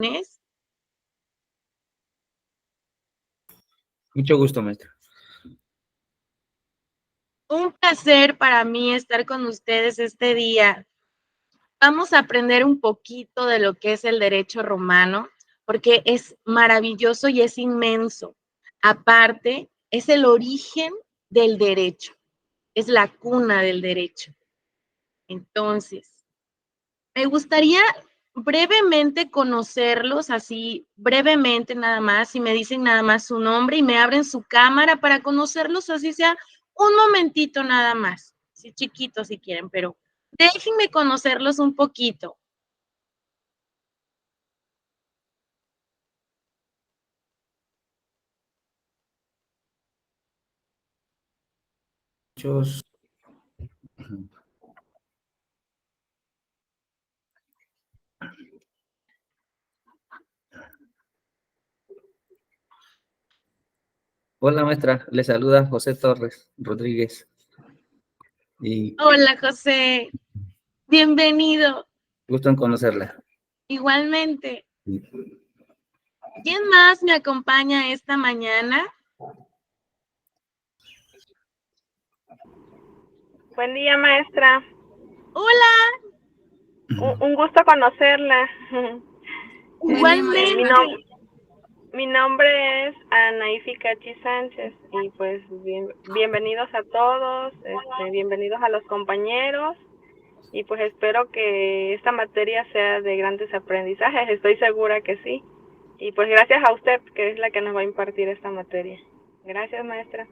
¿Es? Mucho gusto, maestra. Un placer para mí estar con ustedes este día. Vamos a aprender un poquito de lo que es el derecho romano, porque es maravilloso y es inmenso. Aparte, es el origen del derecho, es la cuna del derecho. Entonces, me gustaría brevemente conocerlos, así brevemente nada más, si me dicen nada más su nombre y me abren su cámara para conocerlos, así sea un momentito nada más, sí, chiquito si quieren, pero déjenme conocerlos un poquito. Muchos. Hola, maestra. Le saluda José Torres Rodríguez. Y Hola, José, bienvenido, gusto en conocerla. igualmente. ¿Quién más me acompaña esta mañana? Buen día, maestra. Hola, Un gusto conocerla. igualmente. Mi nombre es Anaífi Cachi Sánchez y pues bienvenidos a todos, bienvenidos a los compañeros y pues espero que esta materia sea de grandes aprendizajes, estoy segura que sí. Y pues gracias a usted que es la que nos va a impartir esta materia. Gracias, maestra.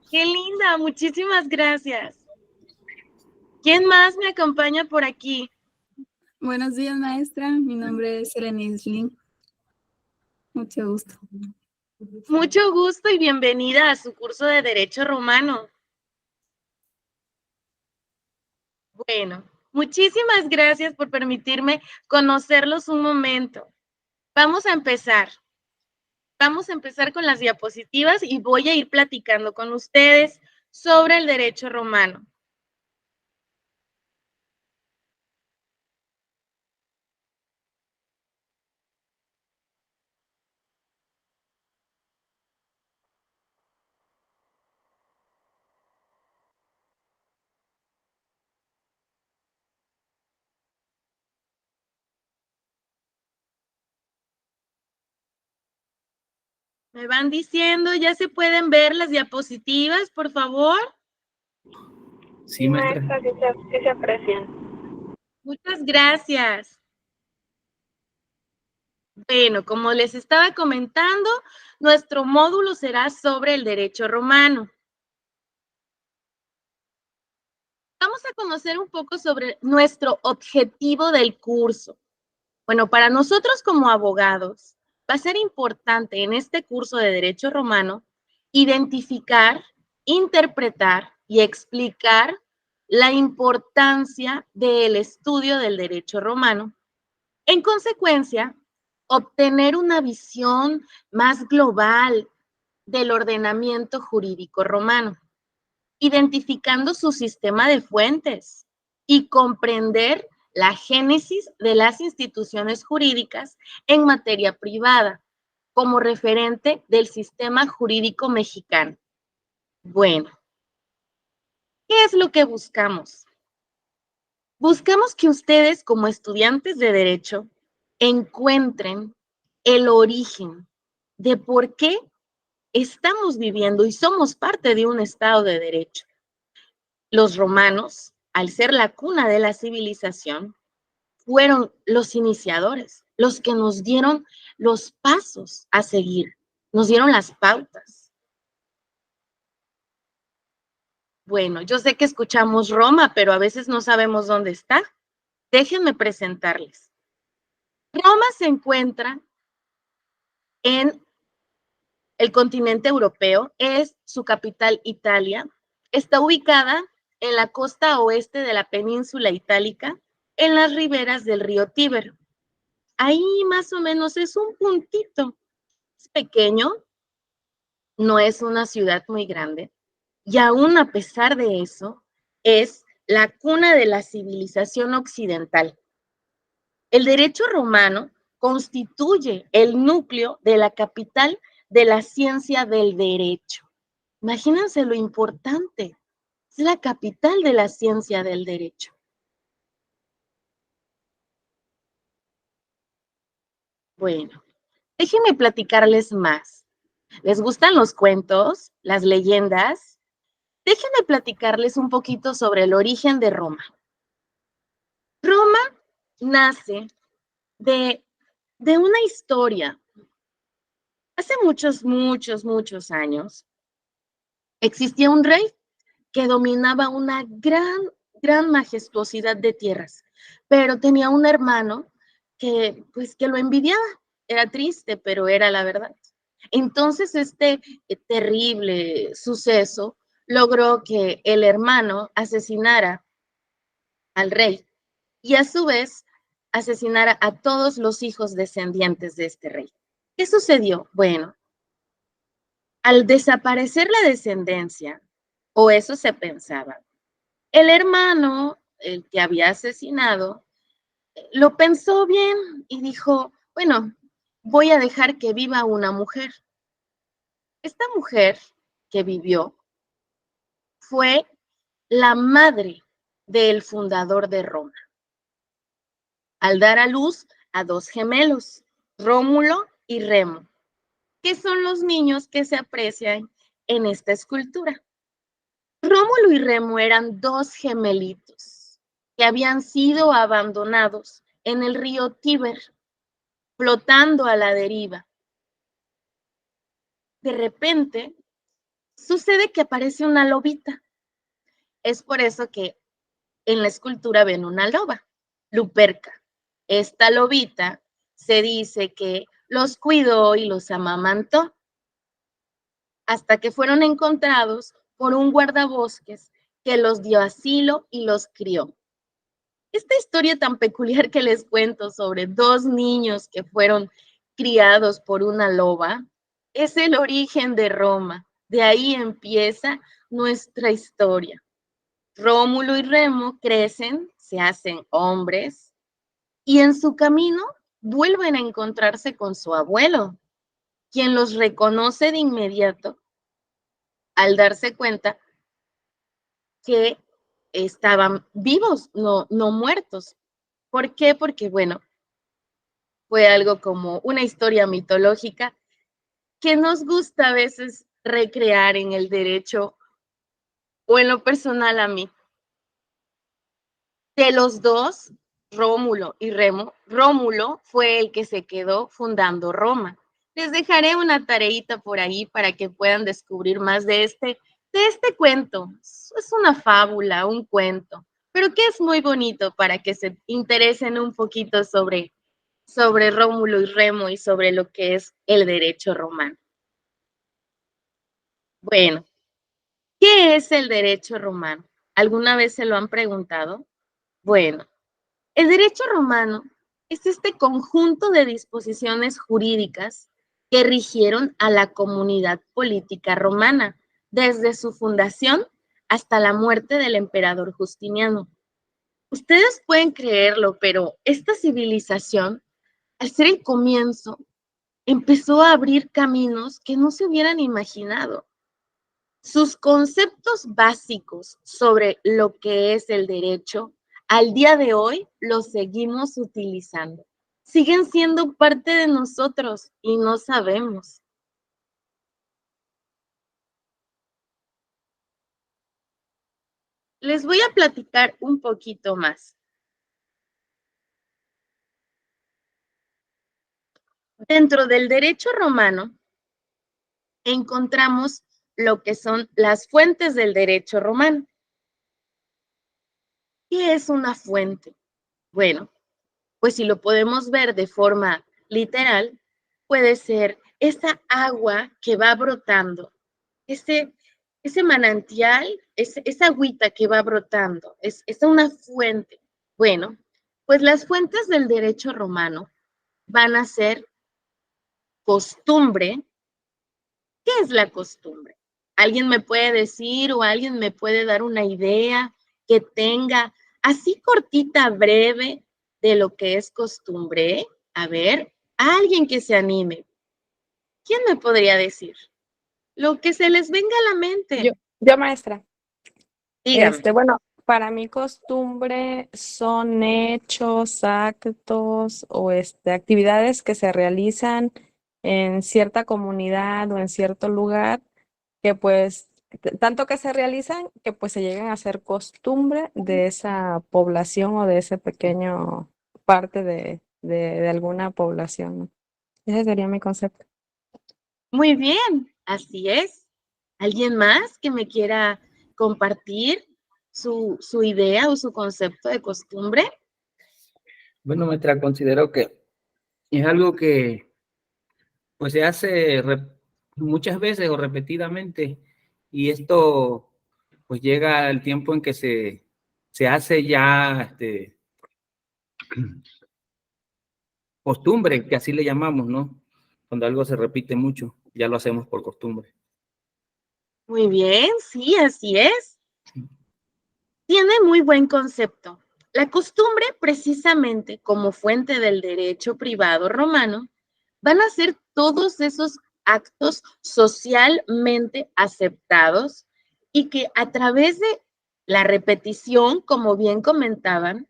Qué linda, muchísimas gracias. ¿Quién más me acompaña por aquí? Buenos días, maestra. Mi nombre es Selenice Lin. Mucho gusto. Mucho gusto y bienvenida a su curso de Derecho Romano. Bueno, muchísimas gracias por permitirme conocerlos un momento. Vamos a empezar. Vamos a empezar con las diapositivas y voy a ir platicando con ustedes sobre el derecho romano. ¿Me van diciendo? ¿Ya se pueden ver las diapositivas, por favor? Sí, maestra. Maestra, sí se aprecian. Muchas gracias. Bueno, como les estaba comentando, nuestro módulo será sobre el derecho romano. Vamos a conocer un poco sobre nuestro objetivo del curso. Bueno, para nosotros como abogados, va a ser importante en este curso de Derecho Romano identificar, interpretar y explicar la importancia del estudio del derecho romano. En consecuencia, obtener una visión más global del ordenamiento jurídico romano, identificando su sistema de fuentes y comprender la génesis de las instituciones jurídicas en materia privada como referente del sistema jurídico mexicano. Bueno, ¿qué es lo que buscamos? Buscamos que ustedes como estudiantes de derecho encuentren el origen de por qué estamos viviendo y somos parte de un Estado de Derecho. Los romanos, al ser la cuna de la civilización, fueron los iniciadores, los que nos dieron los pasos a seguir, nos dieron las pautas. Bueno, yo sé que escuchamos Roma, pero a veces no sabemos dónde está. Déjenme presentarles. Roma se encuentra en el continente europeo, es su capital Italia, está ubicada en la costa oeste de la península itálica, en las riberas del río Tíber. Ahí más o menos es un puntito, es pequeño, no es una ciudad muy grande, y aún a pesar de eso, es la cuna de la civilización occidental. El derecho romano constituye el núcleo de la capital de la ciencia del derecho. Imagínense lo importante. Es la capital de la ciencia del derecho. Bueno, déjenme platicarles más. ¿Les gustan los cuentos, las leyendas? Déjenme platicarles un poquito sobre el origen de Roma. Roma nace de una historia. Hace muchos años, existía un rey que dominaba una gran majestuosidad de tierras, pero tenía un hermano que lo envidiaba. Era triste, pero era la verdad. Entonces, este terrible suceso logró que el hermano asesinara al rey y a su vez asesinara a todos los hijos descendientes de este rey. ¿Qué sucedió? Bueno, al desaparecer la descendencia, o eso se pensaba, el hermano, el que había asesinado, lo pensó bien y dijo, bueno, voy a dejar que viva una mujer. Esta mujer que vivió fue la madre del fundador de Roma, al dar a luz a dos gemelos, Rómulo y Remo, que son los niños que se aprecian en esta escultura. Rómulo y Remo eran dos gemelitos que habían sido abandonados en el río Tíber, flotando a la deriva. De repente, sucede que aparece una lobita. Es por eso que en la escultura ven una loba, Luperca. Esta lobita se dice que los cuidó y los amamantó hasta que fueron encontrados por un guardabosques que los dio asilo y los crió. Esta historia tan peculiar que les cuento sobre dos niños que fueron criados por una loba es el origen de Roma. De ahí empieza nuestra historia. Rómulo y Remo crecen, se hacen hombres y en su camino vuelven a encontrarse con su abuelo, quien los reconoce de inmediato al darse cuenta que estaban vivos, no muertos. ¿Por qué? Porque, bueno, fue algo como una historia mitológica que nos gusta a veces recrear en el derecho o en lo personal a mí. De los dos, Rómulo y Remo, Rómulo fue el que se quedó fundando Roma. Les dejaré una tareita por ahí para que puedan descubrir más de este cuento. Es una fábula, un cuento, pero que es muy bonito para que se interesen un poquito sobre Rómulo y Remo y sobre lo que es el derecho romano. Bueno, ¿qué es el derecho romano? ¿Alguna vez se lo han preguntado? Bueno, el derecho romano es este conjunto de disposiciones jurídicas que rigieron a la comunidad política romana desde su fundación hasta la muerte del emperador Justiniano. Ustedes pueden creerlo, pero esta civilización, al ser el comienzo, empezó a abrir caminos que no se hubieran imaginado. Sus conceptos básicos sobre lo que es el derecho, al día de hoy los seguimos utilizando. Siguen siendo parte de nosotros y no sabemos. Les voy a platicar un poquito más. Dentro del derecho romano encontramos lo que son las fuentes del derecho romano. ¿Qué es una fuente? Bueno, pues si lo podemos ver de forma literal, puede ser esa agua que va brotando, ese manantial, esa agüita que va brotando, es una fuente. Bueno, pues las fuentes del derecho romano van a ser costumbre. ¿Qué es la costumbre? ¿Alguien me puede decir o alguien me puede dar una idea que tenga así cortita, breve, de lo que es costumbre? A ver, alguien que se anime. ¿Quién me podría decir? Lo que se les venga a la mente. Yo maestra. Dígame. Bueno, para mí costumbre son hechos, actos o actividades que se realizan en cierta comunidad o en cierto lugar que pues tanto que se realizan que pues se llegan a ser costumbre de esa población o de ese pequeño parte de alguna población, ¿no? Ese sería mi concepto. Muy bien, así es. ¿Alguien más que me quiera compartir su idea o su concepto de costumbre? Bueno, maestra, considero que es algo que pues se hace muchas veces o repetidamente, y esto pues llega al tiempo en que se hace ya costumbre, que así le llamamos, ¿no? Cuando algo se repite mucho, ya lo hacemos por costumbre. Muy bien, sí, así es. Tiene muy buen concepto. La costumbre, precisamente como fuente del derecho privado romano, van a ser todos esos actos socialmente aceptados y que a través de la repetición, como bien comentaban,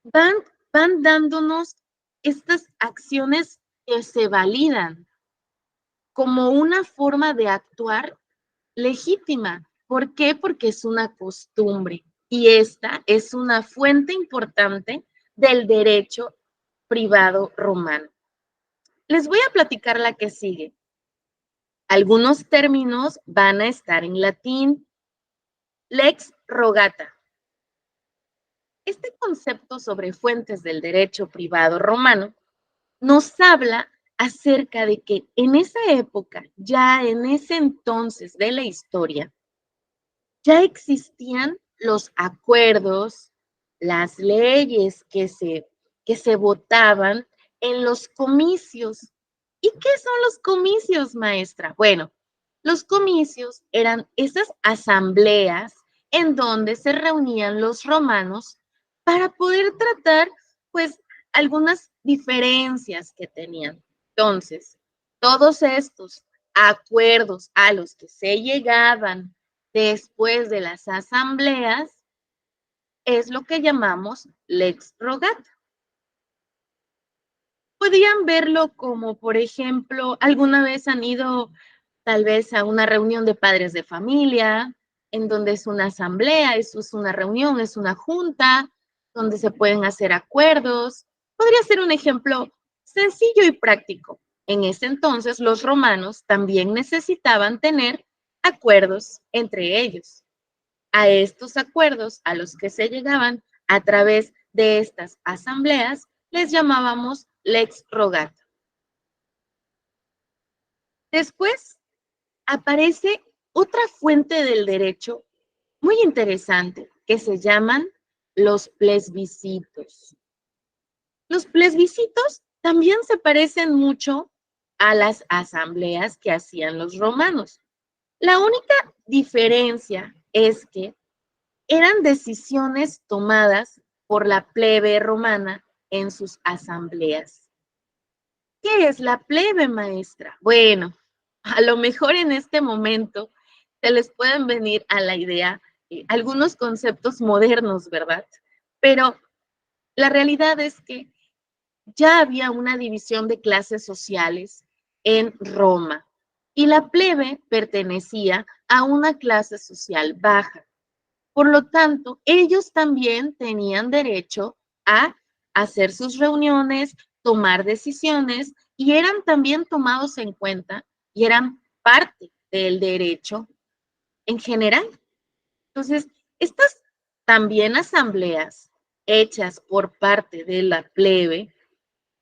van, van dándonos estas acciones que se validan como una forma de actuar legítima. ¿Por qué? Porque es una costumbre y esta es una fuente importante del derecho privado romano. Les voy a platicar la que sigue. Algunos términos van a estar en latín. Lex rogata. Este concepto sobre fuentes del derecho privado romano nos habla acerca de que en esa época, ya en ese entonces de la historia, ya existían los acuerdos, las leyes que se votaban en los comicios. ¿Y qué son los comicios, maestra? Bueno, los comicios eran esas asambleas en donde se reunían los romanos para poder tratar, pues, algunas diferencias que tenían. Entonces, todos estos acuerdos a los que se llegaban después de las asambleas es lo que llamamos lex rogata. Podrían verlo como, por ejemplo, alguna vez han ido tal vez a una reunión de padres de familia, en donde es una asamblea, eso es una reunión, es una junta, donde se pueden hacer acuerdos. Podría ser un ejemplo sencillo y práctico. En ese entonces, los romanos también necesitaban tener acuerdos entre ellos. A estos acuerdos a los que se llegaban a través de estas asambleas les llamábamos lex rogata. Después aparece otra fuente del derecho muy interesante que se llaman los plebiscitos. Los plebiscitos también se parecen mucho a las asambleas que hacían los romanos. La única diferencia es que eran decisiones tomadas por la plebe romana en sus asambleas. ¿Qué es la plebe, maestra? Bueno, a lo mejor en este momento se les pueden venir a la idea algunos conceptos modernos, ¿verdad? Pero la realidad es que ya había una división de clases sociales en Roma y la plebe pertenecía a una clase social baja. Por lo tanto, ellos también tenían derecho a hacer sus reuniones, tomar decisiones y eran también tomados en cuenta y eran parte del derecho en general. Entonces, estas también asambleas hechas por parte de la plebe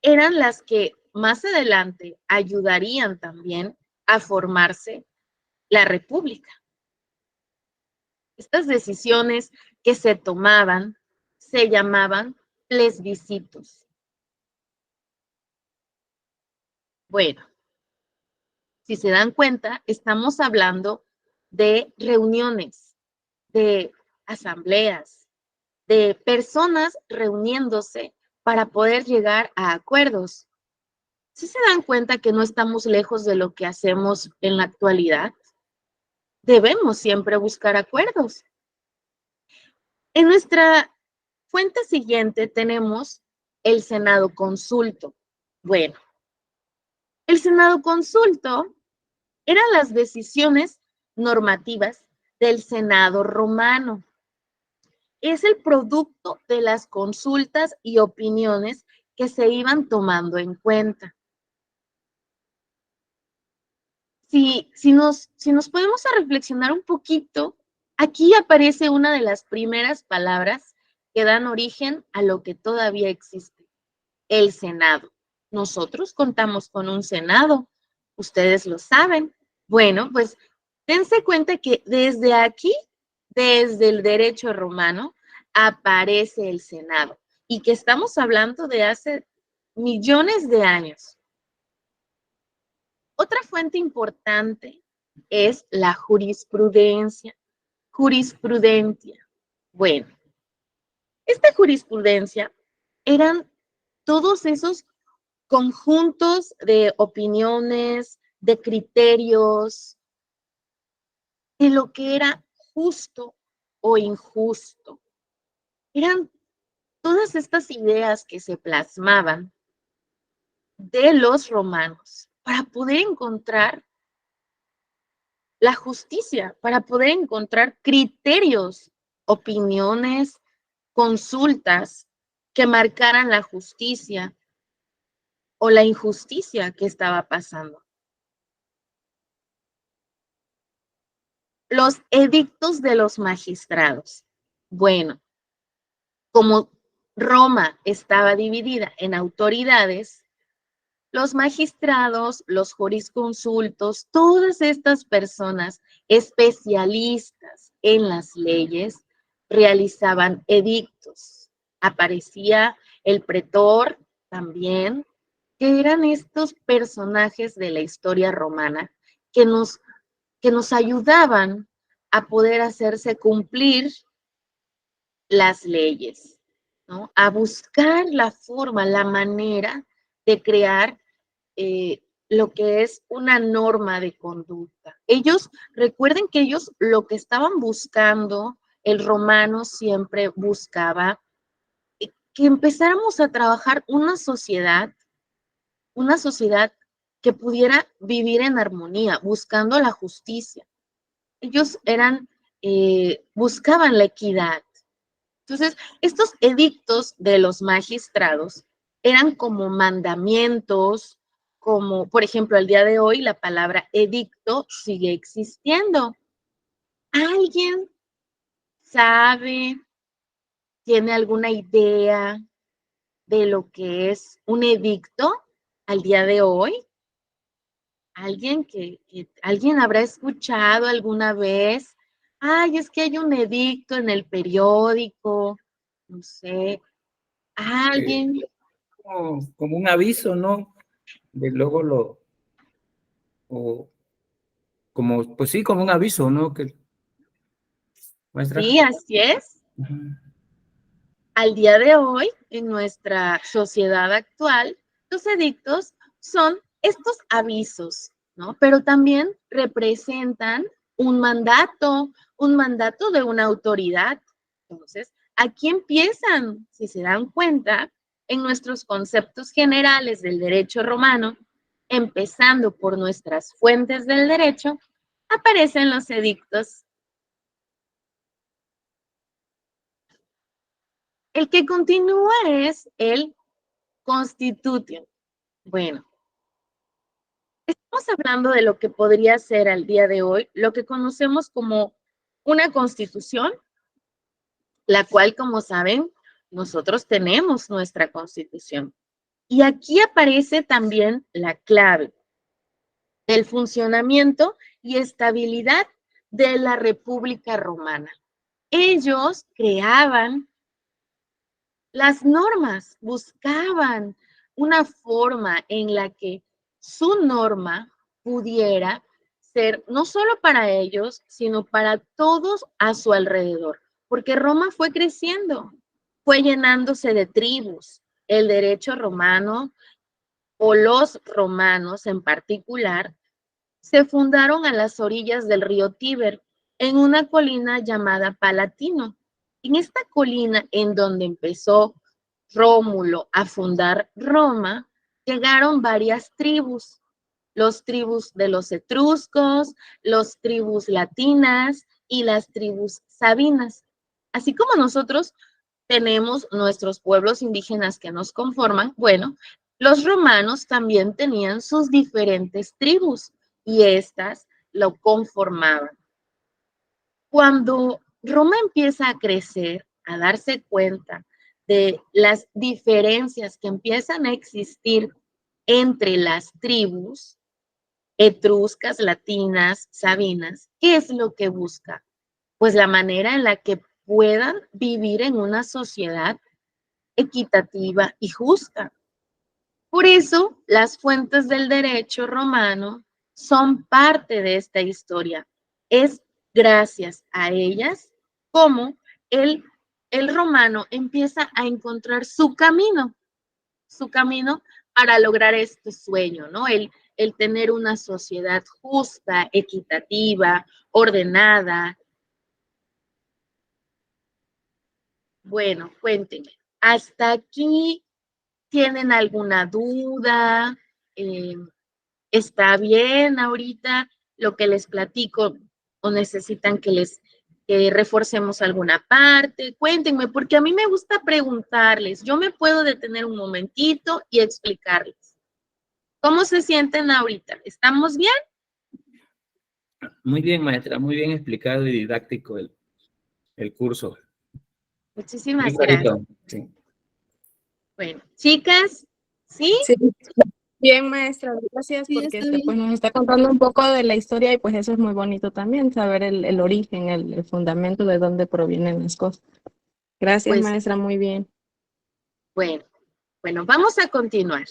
eran las que más adelante ayudarían también a formarse la república. Estas decisiones que se tomaban se llamaban plebiscitos. Bueno, si se dan cuenta, estamos hablando de reuniones, de asambleas, de personas reuniéndose para poder llegar a acuerdos. ¿Sí se dan cuenta que no estamos lejos de lo que hacemos en la actualidad? Debemos siempre buscar acuerdos. En nuestra fuente siguiente tenemos el Senado Consulto. Bueno, el Senado Consulto eran las decisiones normativas del Senado romano. Es el producto de las consultas y opiniones que se iban tomando en cuenta. Si nos podemos a reflexionar un poquito, aquí aparece una de las primeras palabras que dan origen a lo que todavía existe, el Senado. Nosotros contamos con un Senado, ustedes lo saben. Bueno, pues dense cuenta que desde aquí, desde el derecho romano, aparece el Senado y que estamos hablando de hace millones de años. Otra fuente importante es la jurisprudencia. Jurisprudencia. Bueno, esta jurisprudencia eran todos esos conjuntos de opiniones, de criterios, de lo que era justo o injusto. Eran todas estas ideas que se plasmaban de los romanos para poder encontrar la justicia, para poder encontrar criterios, opiniones, consultas que marcaran la justicia o la injusticia que estaba pasando. Los edictos de los magistrados. Bueno, como Roma estaba dividida en autoridades, los magistrados, los jurisconsultos, todas estas personas especialistas en las leyes realizaban edictos. Aparecía el pretor también, que eran estos personajes de la historia romana que nos ayudaban a poder hacerse cumplir las leyes, ¿no? A buscar la forma, la manera de crear lo que es una norma de conducta. Recuerden que ellos lo que estaban buscando, el romano siempre buscaba que empezáramos a trabajar una sociedad que pudiera vivir en armonía, buscando la justicia. Ellos buscaban la equidad. Entonces, estos edictos de los magistrados eran como mandamientos, como, por ejemplo, al día de hoy la palabra edicto sigue existiendo. ¿Alguien sabe, tiene alguna idea de lo que es un edicto al día de hoy? ¿Alguien habrá escuchado alguna vez? Ay, es que hay un edicto en el periódico, no sé. ¿Alguien? Como un aviso, ¿no? De luego pues sí, como un aviso, ¿no? Que muestra. Sí, así es. Uh-huh. Al día de hoy, en nuestra sociedad actual, los edictos son estos avisos, ¿no? Pero también representan un mandato de una autoridad. Entonces, aquí empiezan, si se dan cuenta, en nuestros conceptos generales del derecho romano, empezando por nuestras fuentes del derecho, aparecen los edictos. El que continúa es el Constitution. Bueno, estamos hablando de lo que podría ser al día de hoy, lo que conocemos como una constitución, la cual, como saben, nosotros tenemos nuestra constitución. Y aquí aparece también la clave del funcionamiento y estabilidad de la República Romana. Ellos creaban las normas, buscaban una forma en la que su norma pudiera ser no solo para ellos, sino para todos a su alrededor, porque Roma fue creciendo, fue llenándose de tribus, el derecho romano o los romanos en particular se fundaron a las orillas del río Tíber, en una colina llamada Palatino. En esta colina en donde empezó Rómulo a fundar Roma, llegaron varias tribus, los tribus de los etruscos, los tribus latinas y las tribus sabinas. Así como nosotros tenemos nuestros pueblos indígenas que nos conforman, bueno, los romanos también tenían sus diferentes tribus y estas lo conformaban. Cuando Roma empieza a crecer, a darse cuenta de las diferencias que empiezan a existir entre las tribus etruscas, latinas, sabinas, ¿qué es lo que busca? Pues la manera en la que puedan vivir en una sociedad equitativa y justa. Por eso, las fuentes del derecho romano son parte de esta historia. Es gracias a ellas como el romano empieza a encontrar su camino para lograr este sueño, ¿no? El tener una sociedad justa, equitativa, ordenada. Bueno, cuéntenme, ¿hasta aquí tienen alguna duda? ¿Está bien ahorita lo que les platico o necesitan que reforcemos alguna parte? Cuéntenme, porque a mí me gusta preguntarles. Yo me puedo detener un momentito y explicarles. ¿Cómo se sienten ahorita? ¿Estamos bien? Muy bien, maestra, muy bien explicado y didáctico el curso. Muchísimas Muy gracias. bonito, sí. Bueno, chicas, ¿sí? Sí. Bien, maestra, gracias Sí, porque está bien. pues nos está contando un poco de la historia y pues eso es muy bonito también, saber el origen, el fundamento de dónde provienen las cosas. Gracias, Pues maestra, muy bien. bueno, vamos a continuar.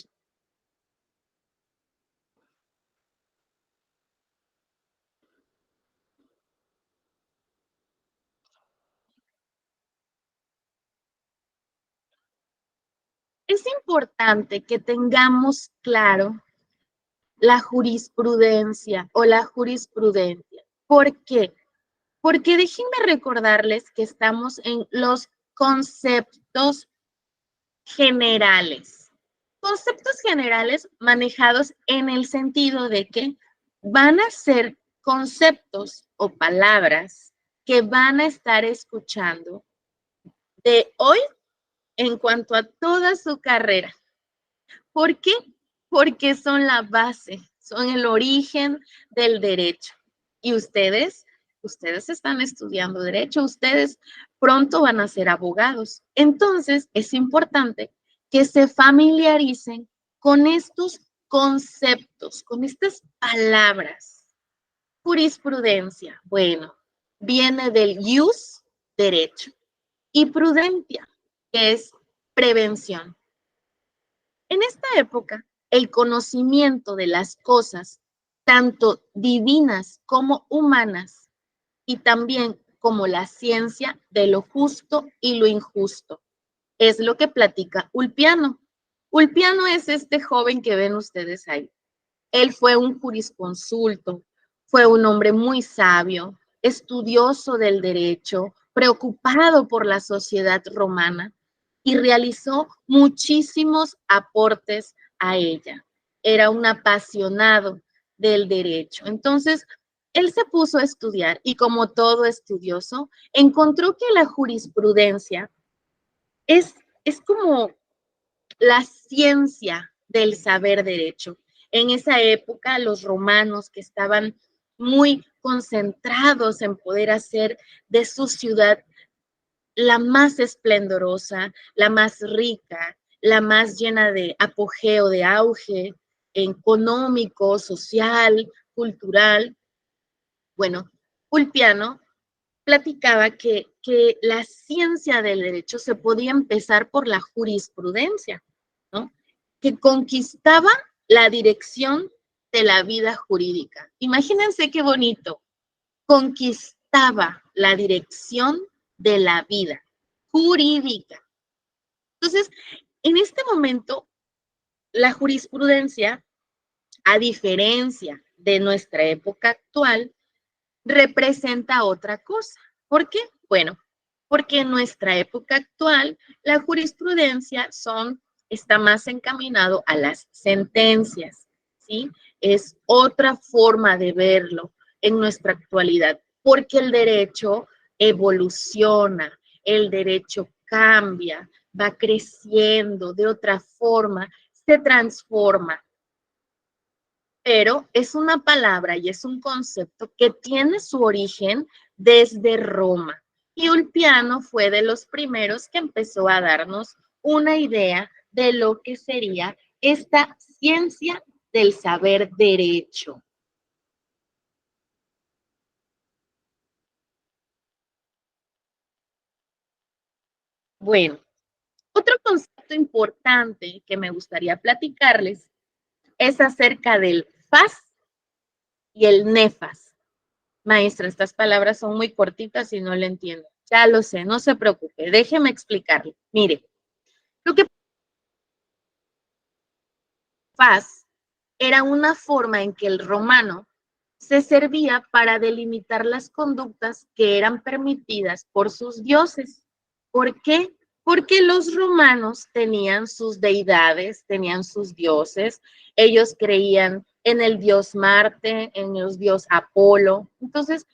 Es importante que tengamos claro la jurisprudencia o la jurisprudencia. ¿Por qué? Porque déjenme recordarles que estamos en los conceptos generales. Conceptos generales manejados en el sentido de que van a ser conceptos o palabras que van a estar escuchando de hoy en cuanto a toda su carrera. ¿Por qué? Porque son la base, son el origen del derecho. Y ustedes están estudiando derecho, ustedes pronto van a ser abogados. Entonces, es importante que se familiaricen con estos conceptos, con estas palabras. Jurisprudencia, bueno, viene del ius, derecho, y prudencia, que es prevención. En esta época, el conocimiento de las cosas, tanto divinas como humanas, y también como la ciencia de lo justo y lo injusto, es lo que platica Ulpiano. Ulpiano es este joven que ven ustedes ahí. Él fue un jurisconsulto, fue un hombre muy sabio, estudioso del derecho, preocupado por la sociedad romana y realizó muchísimos aportes a ella. Era un apasionado del derecho. Entonces, él se puso a estudiar y como todo estudioso, encontró que la jurisprudencia es como la ciencia del saber derecho. En esa época, los romanos que estaban muy concentrados en poder hacer de su ciudad la más esplendorosa, la más rica, la más llena de apogeo, de auge económico, social, cultural. Bueno, Ulpiano platicaba que la ciencia del derecho se podía empezar por la jurisprudencia, ¿no? Que conquistaba la dirección de la vida jurídica. Imagínense qué bonito. Conquistaba la dirección de la vida jurídica. Entonces, En este momento, la jurisprudencia, a diferencia de nuestra época actual, representa otra cosa. ¿Por qué? Bueno, porque en nuestra época actual la jurisprudencia está más encaminado a las sentencias, ¿sí? Es otra forma de verlo en nuestra actualidad, porque el derecho evoluciona, el derecho cambia, va creciendo de otra forma, se transforma, pero es una palabra y es un concepto que tiene su origen desde Roma. Y Ulpiano fue de los primeros que empezó a darnos una idea de lo que sería esta ciencia del saber derecho. Bueno, otro concepto importante que me gustaría platicarles es acerca del fas y el nefas. Maestra, estas palabras son muy cortitas y no le entiendo. Ya lo sé, no se preocupe, déjeme explicarle. Mire, lo que faz era una forma en que el romano se servía para delimitar las conductas que eran permitidas por sus dioses. ¿Por qué? Porque los romanos tenían sus deidades, tenían sus dioses, ellos creían en el dios Marte, en el dios Apolo. Entonces,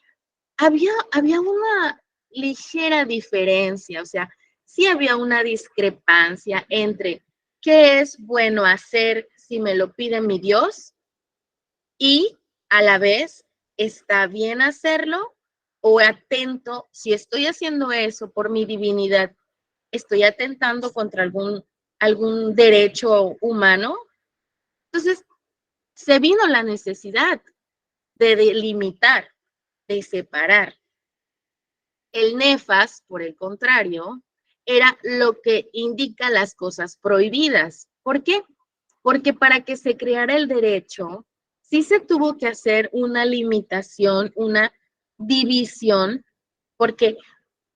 había una ligera diferencia, o sea, sí había una discrepancia entre qué es bueno hacer si me lo pide mi Dios y a la vez está bien hacerlo o atento, si estoy haciendo eso por mi divinidad, estoy atentando contra algún derecho humano. Entonces, se vino la necesidad de delimitar, de separar. El nefas, por el contrario, era lo que indica las cosas prohibidas. ¿Por qué? Porque para que se creara el derecho, sí se tuvo que hacer una limitación, una división, porque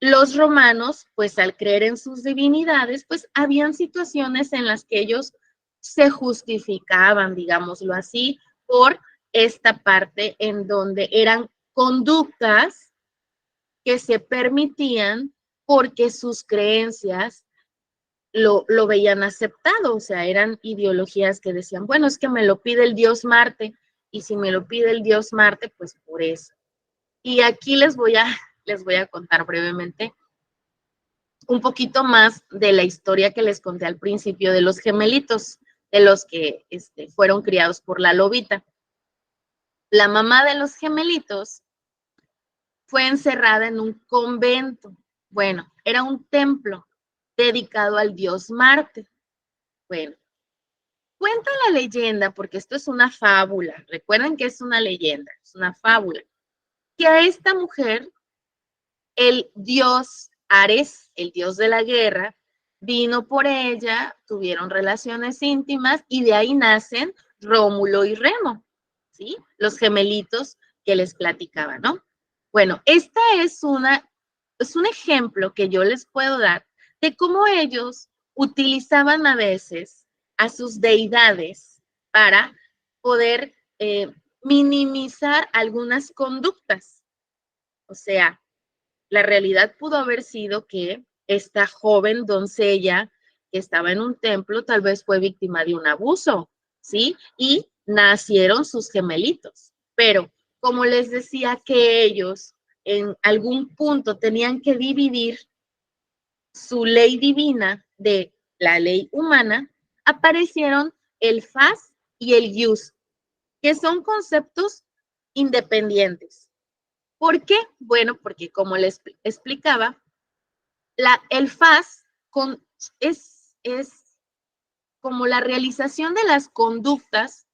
los romanos, pues al creer en sus divinidades, pues habían situaciones en las que ellos se justificaban, digámoslo así, por esta parte en donde eran conductas que se permitían porque sus creencias lo veían aceptado, o sea, eran ideologías que decían, bueno, es que me lo pide el dios Marte, y si me lo pide el dios Marte, pues por eso. Y aquí les voy a contar brevemente un poquito más de la historia que les conté al principio de los gemelitos, de los que fueron criados por la lobita. La mamá de los gemelitos fue encerrada en un convento. Bueno, era un templo dedicado al dios Marte. Bueno, cuenta la leyenda, porque esto es una fábula, recuerden que es una leyenda, es una fábula, que a esta mujer, el dios Ares, el dios de la guerra, vino por ella, tuvieron relaciones íntimas y de ahí nacen Rómulo y Remo, ¿sí? Los gemelitos que les platicaba, ¿no? Bueno, esta es un ejemplo que yo les puedo dar de cómo ellos utilizaban a veces a sus deidades para poder minimizar algunas conductas. O sea, la realidad pudo haber sido que esta joven doncella que estaba en un templo tal vez fue víctima de un abuso, ¿sí? Y nacieron sus gemelitos. Pero como les decía que ellos en algún punto tenían que dividir su ley divina de la ley humana, aparecieron el fas y el ius, que son conceptos independientes. ¿Por qué? Bueno, porque como les explicaba, el fas es como la realización de las conductas,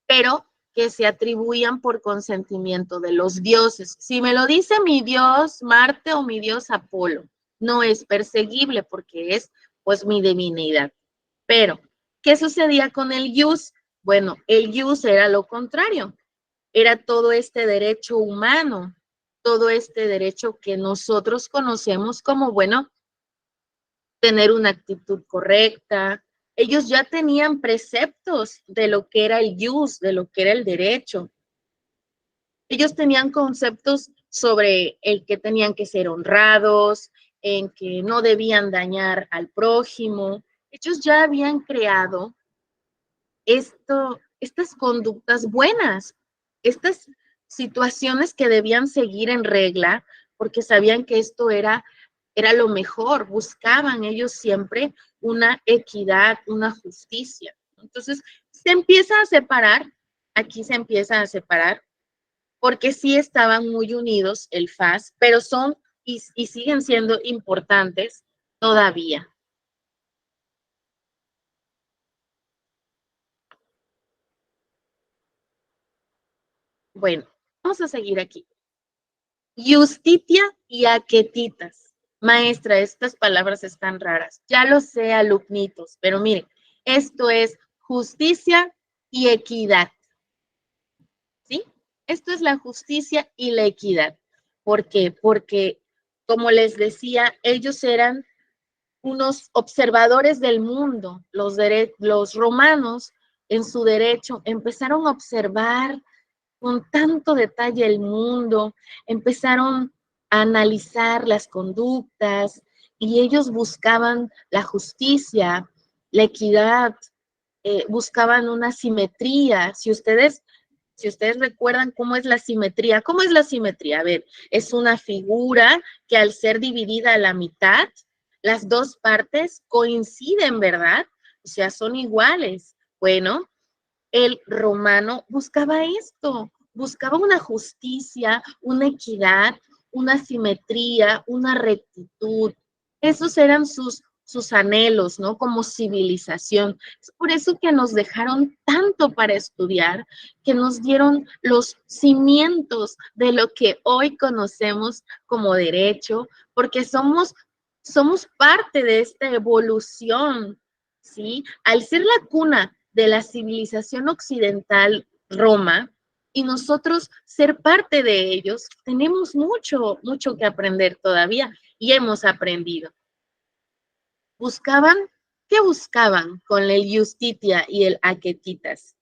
pero que se atribuían por consentimiento de los dioses. Si me lo dice mi dios Marte o mi dios Apolo, no es perseguible porque es pues mi divinidad. Pero, ¿qué sucedía con el ius? Bueno, el ius era lo contrario, era todo este derecho humano, todo este derecho que nosotros conocemos como, bueno, tener una actitud correcta. Ellos ya tenían preceptos de lo que era el jus, de lo que era el derecho. Ellos tenían conceptos sobre el que tenían que ser honrados, en que no debían dañar al prójimo. Ellos ya habían creado estas conductas buenas, estas situaciones que debían seguir en regla, porque sabían que esto era lo mejor, buscaban ellos siempre una equidad, una justicia. Entonces, se empieza a separar, aquí se empieza a separar, porque sí estaban muy unidos el FAS, pero son y siguen siendo importantes todavía. Bueno, vamos a seguir aquí. Justitia y aquetitas. Maestra, estas palabras están raras. Ya lo sé, alumnitos, pero miren, esto es justicia y equidad. ¿Sí? Esto es la justicia y la equidad. ¿Por qué? Porque, como les decía, ellos eran unos observadores del mundo. Los romanos, en su derecho, empezaron a observar con tanto detalle el mundo, empezaron a analizar las conductas y ellos buscaban la justicia, la equidad, buscaban una simetría. Si ustedes recuerdan cómo es la simetría, ¿cómo es la simetría? A ver, es una figura que al ser dividida a la mitad, las dos partes coinciden, ¿verdad? O sea, son iguales. Bueno, el romano buscaba esto, buscaba una justicia, una equidad, una simetría, una rectitud. Esos eran sus anhelos, ¿no? Como civilización. Es por eso que nos dejaron tanto para estudiar, que nos dieron los cimientos de lo que hoy conocemos como derecho, porque somos parte de esta evolución, ¿sí? Al ser la cuna de la civilización occidental, Roma, y nosotros ser parte de ellos, tenemos mucho, mucho que aprender todavía y hemos aprendido. ¿Qué buscaban con el justitia y el aquetitas?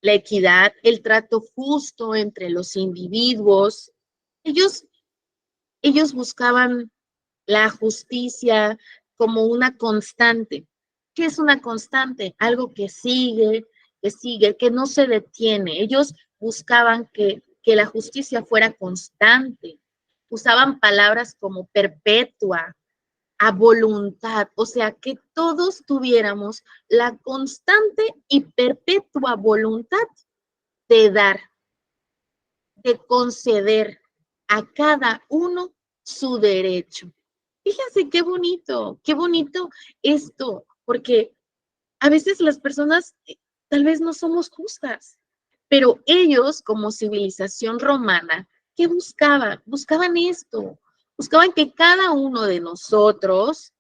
La equidad, el trato justo entre los individuos. Ellos buscaban la justicia como una constante. ¿Qué es una constante? Algo que sigue, que no se detiene. Ellos buscaban que la justicia fuera constante. Usaban palabras como perpetua, a voluntad, o sea, que todos tuviéramos la constante y perpetua voluntad de dar, de conceder a cada uno su derecho. Fíjense qué bonito esto, porque a veces las personas tal vez no somos justas, pero ellos como civilización romana, ¿qué buscaban? Buscaban esto, buscaban que cada uno de nosotros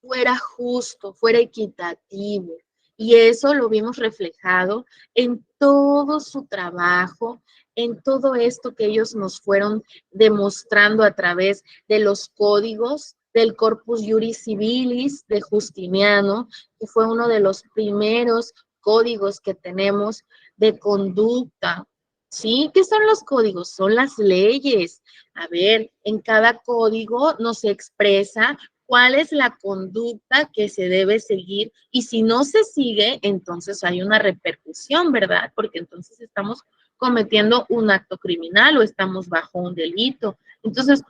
fuera justo, fuera equitativo. Y eso lo vimos reflejado en todo su trabajo, en todo esto que ellos nos fueron demostrando a través de los códigos del Corpus Juris Civilis de Justiniano, que fue uno de los primeros códigos que tenemos de conducta. ¿Sí? ¿Qué son los códigos? Son las leyes. A ver, en cada código nos expresa cuál es la conducta que se debe seguir y si no se sigue, entonces hay una repercusión, ¿verdad? Porque entonces estamos cometiendo un acto criminal o estamos bajo un delito. Entonces,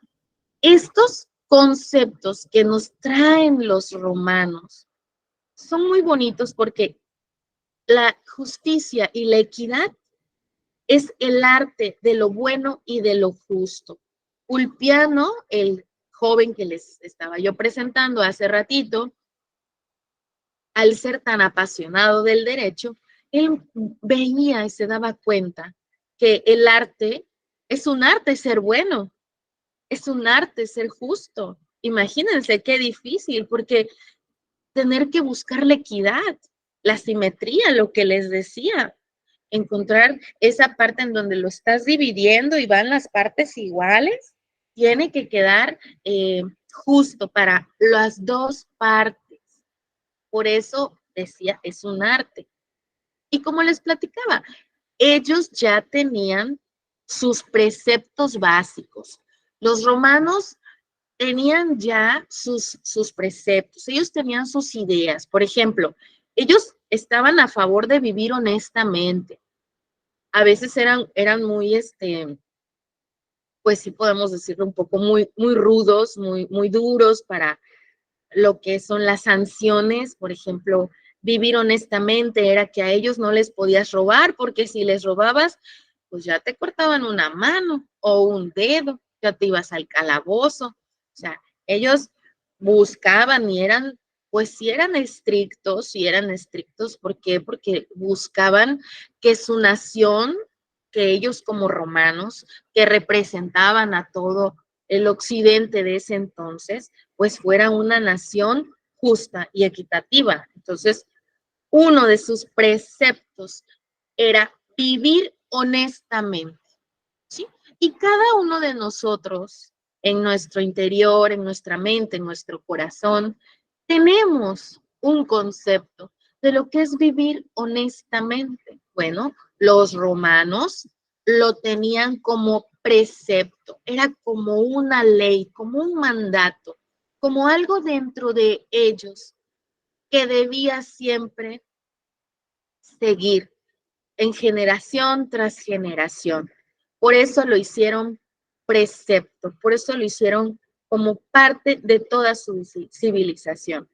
estos conceptos que nos traen los romanos son muy bonitos porque la justicia y la equidad es el arte de lo bueno y de lo justo. Ulpiano, el joven que les estaba yo presentando hace ratito, al ser tan apasionado del derecho, él veía y se daba cuenta que el arte es un arte ser bueno, es un arte ser justo. Imagínense qué difícil, porque tener que buscar la equidad, la simetría, lo que les decía, encontrar esa parte en donde lo estás dividiendo y van las partes iguales, tiene que quedar justo para las dos partes. Por eso decía, es un arte. Y como les platicaba, ellos ya tenían sus preceptos básicos. Los romanos tenían ya sus preceptos, ellos tenían sus ideas. Por ejemplo, ellos estaban a favor de vivir honestamente. A veces eran muy, pues sí podemos decirlo un poco muy, muy rudos, muy duros para lo que son las sanciones. Por ejemplo, vivir honestamente era que a ellos no les podías robar, porque si les robabas, pues ya te cortaban una mano o un dedo, ya te ibas al calabozo. O sea, ellos buscaban y eran, pues sí eran estrictos. ¿Por qué? Porque buscaban que su nación, que ellos como romanos, que representaban a todo el occidente de ese entonces, pues fuera una nación justa y equitativa. Entonces, uno de sus preceptos era vivir honestamente, ¿sí? Y cada uno de nosotros, en nuestro interior, en nuestra mente, en nuestro corazón, tenemos un concepto de lo que es vivir honestamente. Bueno, los romanos lo tenían como precepto, era como una ley, como un mandato, como algo dentro de ellos que debía siempre seguir en generación tras generación. Por eso lo hicieron precepto, por eso lo hicieron como parte de toda su civilización.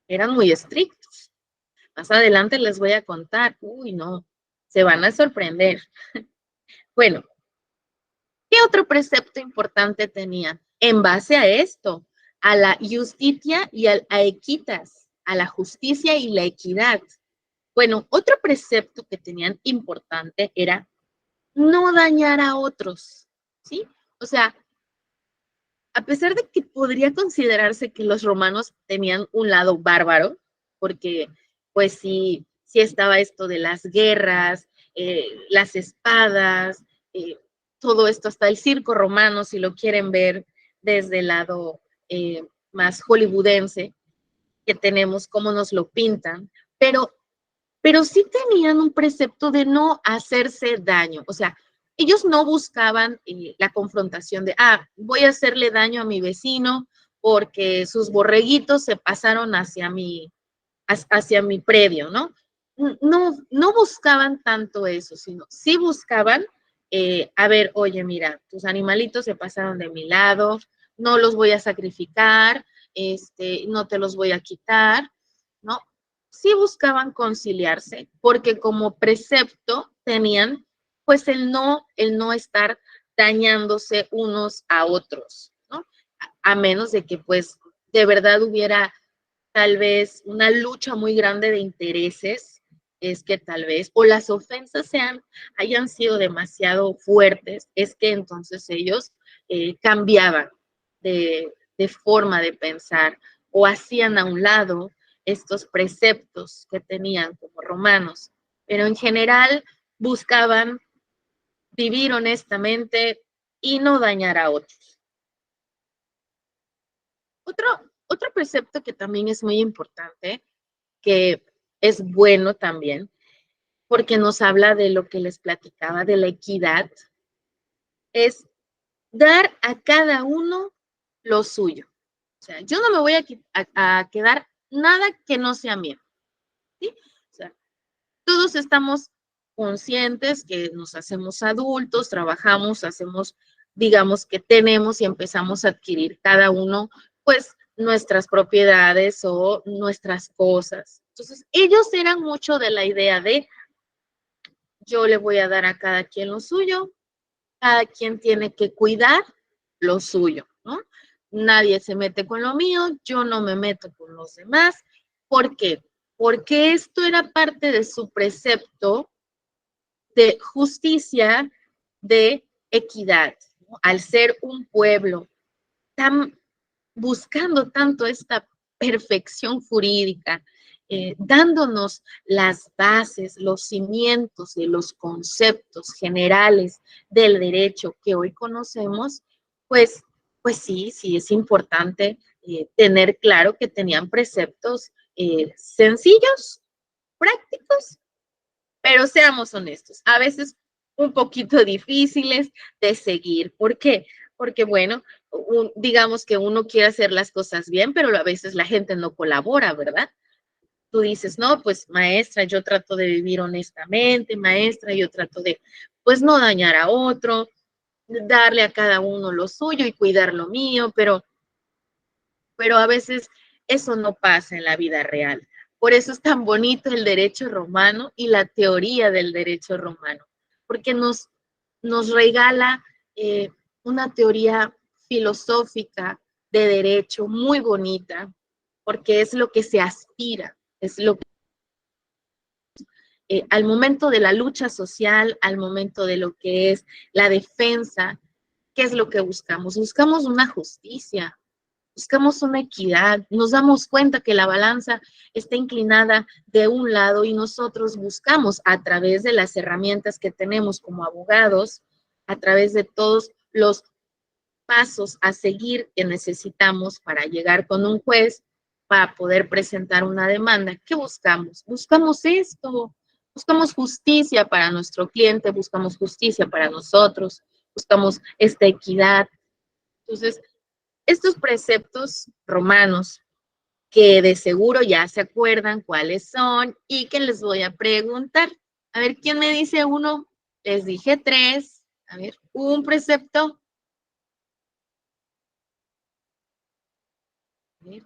Eran muy estrictos. Más adelante les voy a contar. Uy, no, se van a sorprender. Bueno, ¿qué otro precepto importante tenían? En base a esto, a la justicia y a equitas, a la justicia y la equidad. Bueno, otro precepto que tenían importante era no dañar a otros, ¿sí? O sea, a pesar de que podría considerarse que los romanos tenían un lado bárbaro, porque pues sí estaba esto de las guerras, las espadas, todo esto, hasta el circo romano, si lo quieren ver desde el lado más hollywoodense que tenemos, cómo nos lo pintan, pero sí tenían un precepto de no hacerse daño. O sea, ellos no buscaban la confrontación de, voy a hacerle daño a mi vecino porque sus borreguitos se pasaron hacia mi predio, ¿no? No buscaban tanto eso, sino sí buscaban, a ver, oye, mira, tus animalitos se pasaron de mi lado, no los voy a sacrificar, no te los voy a quitar, ¿no? Sí buscaban conciliarse, porque como precepto tenían, pues, el no estar dañándose unos a otros, ¿no? A menos de que, pues, de verdad hubiera tal vez una lucha muy grande de intereses, es que tal vez, o las ofensas hayan sido demasiado fuertes, es que entonces ellos cambiaban de forma de pensar o hacían a un lado estos preceptos que tenían como romanos, pero en general buscaban vivir honestamente y no dañar a otros. Otro precepto que también es muy importante, que es bueno también, porque nos habla de lo que les platicaba, de la equidad, es dar a cada uno lo suyo. O sea, yo no me voy a quedar nada que no sea mío, ¿sí? O sea, todos estamos conscientes que nos hacemos adultos, trabajamos, hacemos, digamos que tenemos y empezamos a adquirir cada uno, pues, nuestras propiedades o nuestras cosas. Entonces, ellos eran mucho de la idea de yo le voy a dar a cada quien lo suyo, cada quien tiene que cuidar lo suyo, ¿no? Nadie se mete con lo mío, yo no me meto con los demás. ¿Por qué? Porque esto era parte de su precepto de justicia, de equidad, ¿no? Al ser un pueblo tan buscando tanto esta perfección jurídica, dándonos las bases, los cimientos de los conceptos generales del derecho que hoy conocemos, pues pues sí, sí es importante tener claro que tenían preceptos sencillos, prácticos, pero seamos honestos, a veces un poquito difíciles de seguir. ¿Por qué? Porque, bueno, digamos que uno quiere hacer las cosas bien, pero a veces la gente no colabora, ¿verdad? Tú dices, no, pues maestra, yo trato de vivir honestamente, maestra, yo trato de, pues no dañar a otro, darle a cada uno lo suyo y cuidar lo mío, pero a veces eso no pasa en la vida real. Por eso es tan bonito el derecho romano y la teoría del derecho romano, porque nos regala eh, una teoría filosófica de derecho muy bonita, porque es lo que se aspira, es lo que al momento de la lucha social, al momento de lo que es la defensa, ¿qué es lo que buscamos? Buscamos una justicia, buscamos una equidad, nos damos cuenta que la balanza está inclinada de un lado y nosotros buscamos a través de las herramientas que tenemos como abogados, a través de todos los pasos a seguir que necesitamos para llegar con un juez, para poder presentar una demanda. ¿Qué buscamos? Buscamos esto, buscamos justicia para nuestro cliente, buscamos justicia para nosotros, buscamos esta equidad. Entonces, estos preceptos romanos, que de seguro ya se acuerdan cuáles son y que les voy a preguntar. A ver, ¿quién me dice uno? Les dije tres. A ver, un precepto. A ver,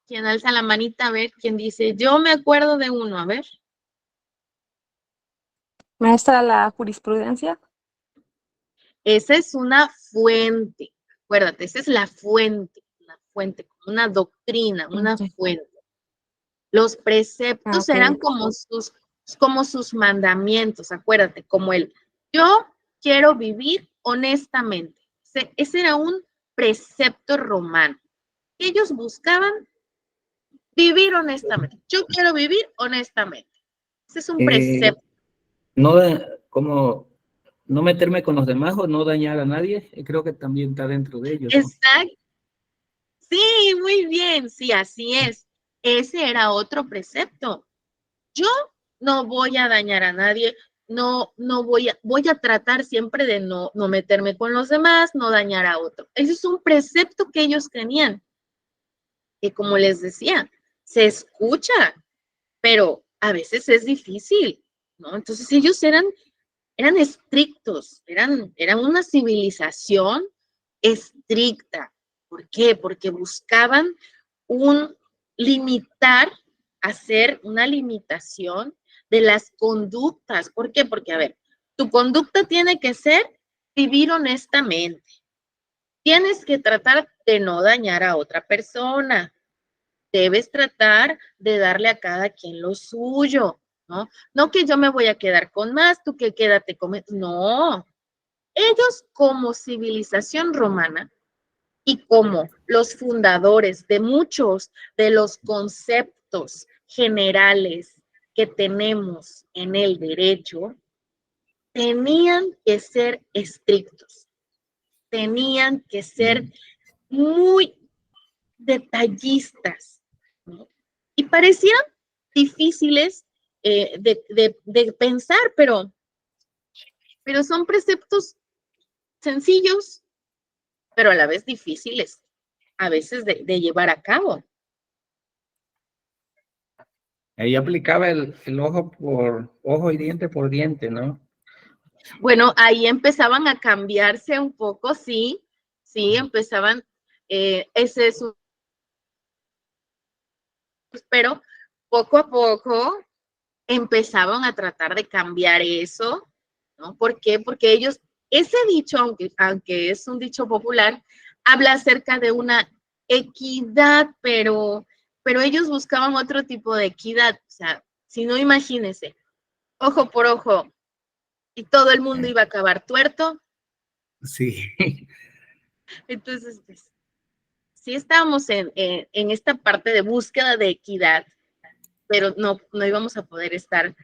¿quién alza la manita? A ver, ¿quién dice? Yo me acuerdo de uno. A ver. Maestra, la jurisprudencia. Esa es una fuente. Acuérdate, esa es la fuente, como una doctrina, una Ok. fuente. Los preceptos Ok. eran como sus mandamientos, acuérdate, como el yo quiero vivir honestamente. Ese era un precepto romano. Ellos buscaban vivir honestamente. Yo quiero vivir honestamente. Ese es un Eh, precepto. no, como no meterme con los demás o no dañar a nadie, creo que también está dentro de ellos, ¿no? Exacto. Sí, muy bien. Sí, así es. Ese era otro precepto. Yo no voy a dañar a nadie, no voy a tratar siempre de no meterme con los demás, no dañar a otro. Ese es un precepto que ellos tenían, que como les decía, se escucha, pero a veces es difícil, ¿no? Entonces ellos eran estrictos, eran una civilización estricta. ¿Por qué? Porque buscaban un limitar, hacer una limitación de las conductas. ¿Por qué? Porque, a ver, tu conducta tiene que ser vivir honestamente. Tienes que tratar de no dañar a otra persona. Debes tratar de darle a cada quien lo suyo, ¿no? No que yo me voy a quedar con más, tú que quédate con... No, ellos como civilización romana y como los fundadores de muchos de los conceptos generales que tenemos en el derecho, tenían que ser estrictos, tenían que ser muy detallistas, ¿no? Y parecían difíciles de pensar, pero son preceptos sencillos, pero a la vez difíciles, a veces de llevar a cabo. Ahí aplicaba el ojo por ojo y diente por diente, ¿no? Bueno, ahí empezaban a cambiarse un poco, sí, empezaban, ese es un, pero poco a poco empezaban a tratar de cambiar eso, ¿no? ¿Por qué? Porque ellos, ese dicho, aunque es un dicho popular, habla acerca de una equidad, pero ellos buscaban otro tipo de equidad. O sea, si no, imagínense, ojo por ojo, y todo el mundo iba a acabar tuerto. Sí. Entonces, pues, sí estábamos en esta parte de búsqueda de equidad, pero no íbamos a poder estar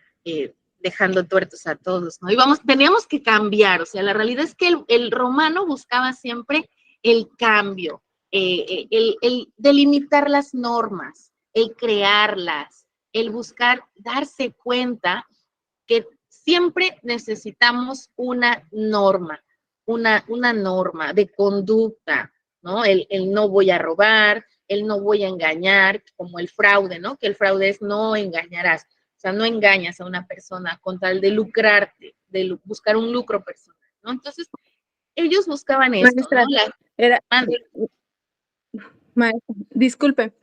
dejando tuertos a todos, ¿no? Y teníamos que cambiar, o sea, la realidad es que el romano buscaba siempre el cambio, el delimitar las normas, el crearlas, el buscar darse cuenta que siempre necesitamos una norma, una norma de conducta, ¿no? El no voy a robar, el no voy a engañar, como el fraude, ¿no? Que el fraude es no engañarás. O sea, no engañas a una persona con tal de lucrarte, de buscar un lucro personal, ¿no? Entonces, ellos buscaban esto, Maestra, ¿no? era, Mande. maestra, disculpe,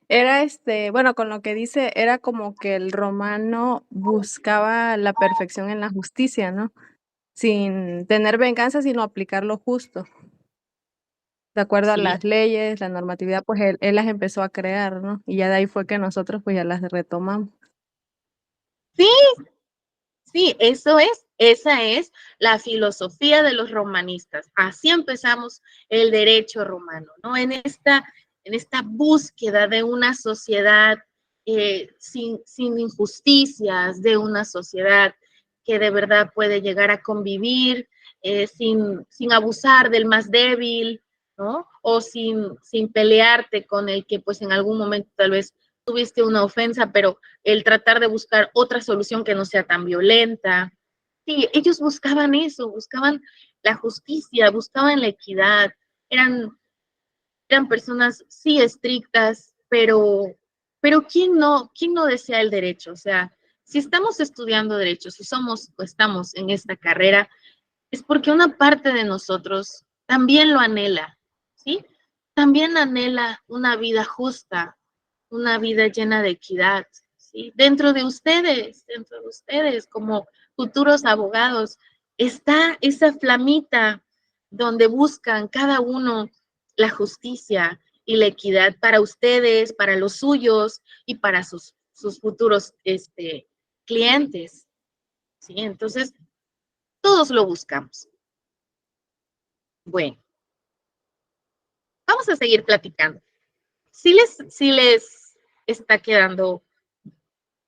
era bueno, con lo que dice, era como que el romano buscaba la perfección en la justicia, ¿no? Sin tener venganza, sino aplicar lo justo. De acuerdo a Sí, las leyes, la normatividad, pues él las empezó a crear, ¿no? Y ya de ahí fue que nosotros pues ya las retomamos. sí, sí, esa es la filosofía de los romanistas. Así empezamos el derecho romano, ¿no? En esta búsqueda de una sociedad sin injusticias, de una sociedad que de verdad puede llegar a convivir sin abusar del más débil, ¿no? O sin pelearte con el que pues en algún momento tal vez tuviste una ofensa, pero el tratar de buscar otra solución que no sea tan violenta. Sí, ellos buscaban eso, buscaban la justicia, buscaban la equidad, eran personas, sí, estrictas, pero quién no desea el derecho? O sea, si estamos estudiando derecho, si somos o estamos en esta carrera, es porque una parte de nosotros también lo anhela, ¿sí? También anhela una vida justa, una vida llena de equidad, ¿sí? Dentro de ustedes, como futuros abogados, está esa flamita donde buscan cada uno la justicia y la equidad para ustedes, para los suyos y para sus futuros clientes, ¿sí? Entonces, todos lo buscamos. Bueno, vamos a seguir platicando. Si les está quedando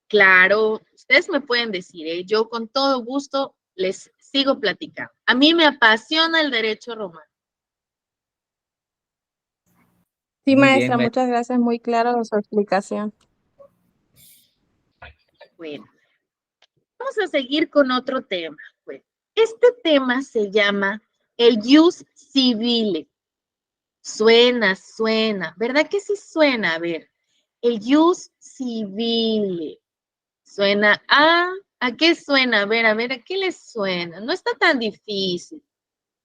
claro, ustedes me pueden decir, ¿eh? Yo con todo gusto les sigo platicando. A mí me apasiona el derecho romano. Sí, Muy bien, maestra, muchas gracias, muy clara su explicación. Bueno, vamos a seguir con otro tema. Pues, este tema se llama el jus civile. Suena, ¿verdad que sí suena? A ver, el jus civile. Suena ¿a qué suena? A ver, ¿a qué les suena? No está tan difícil.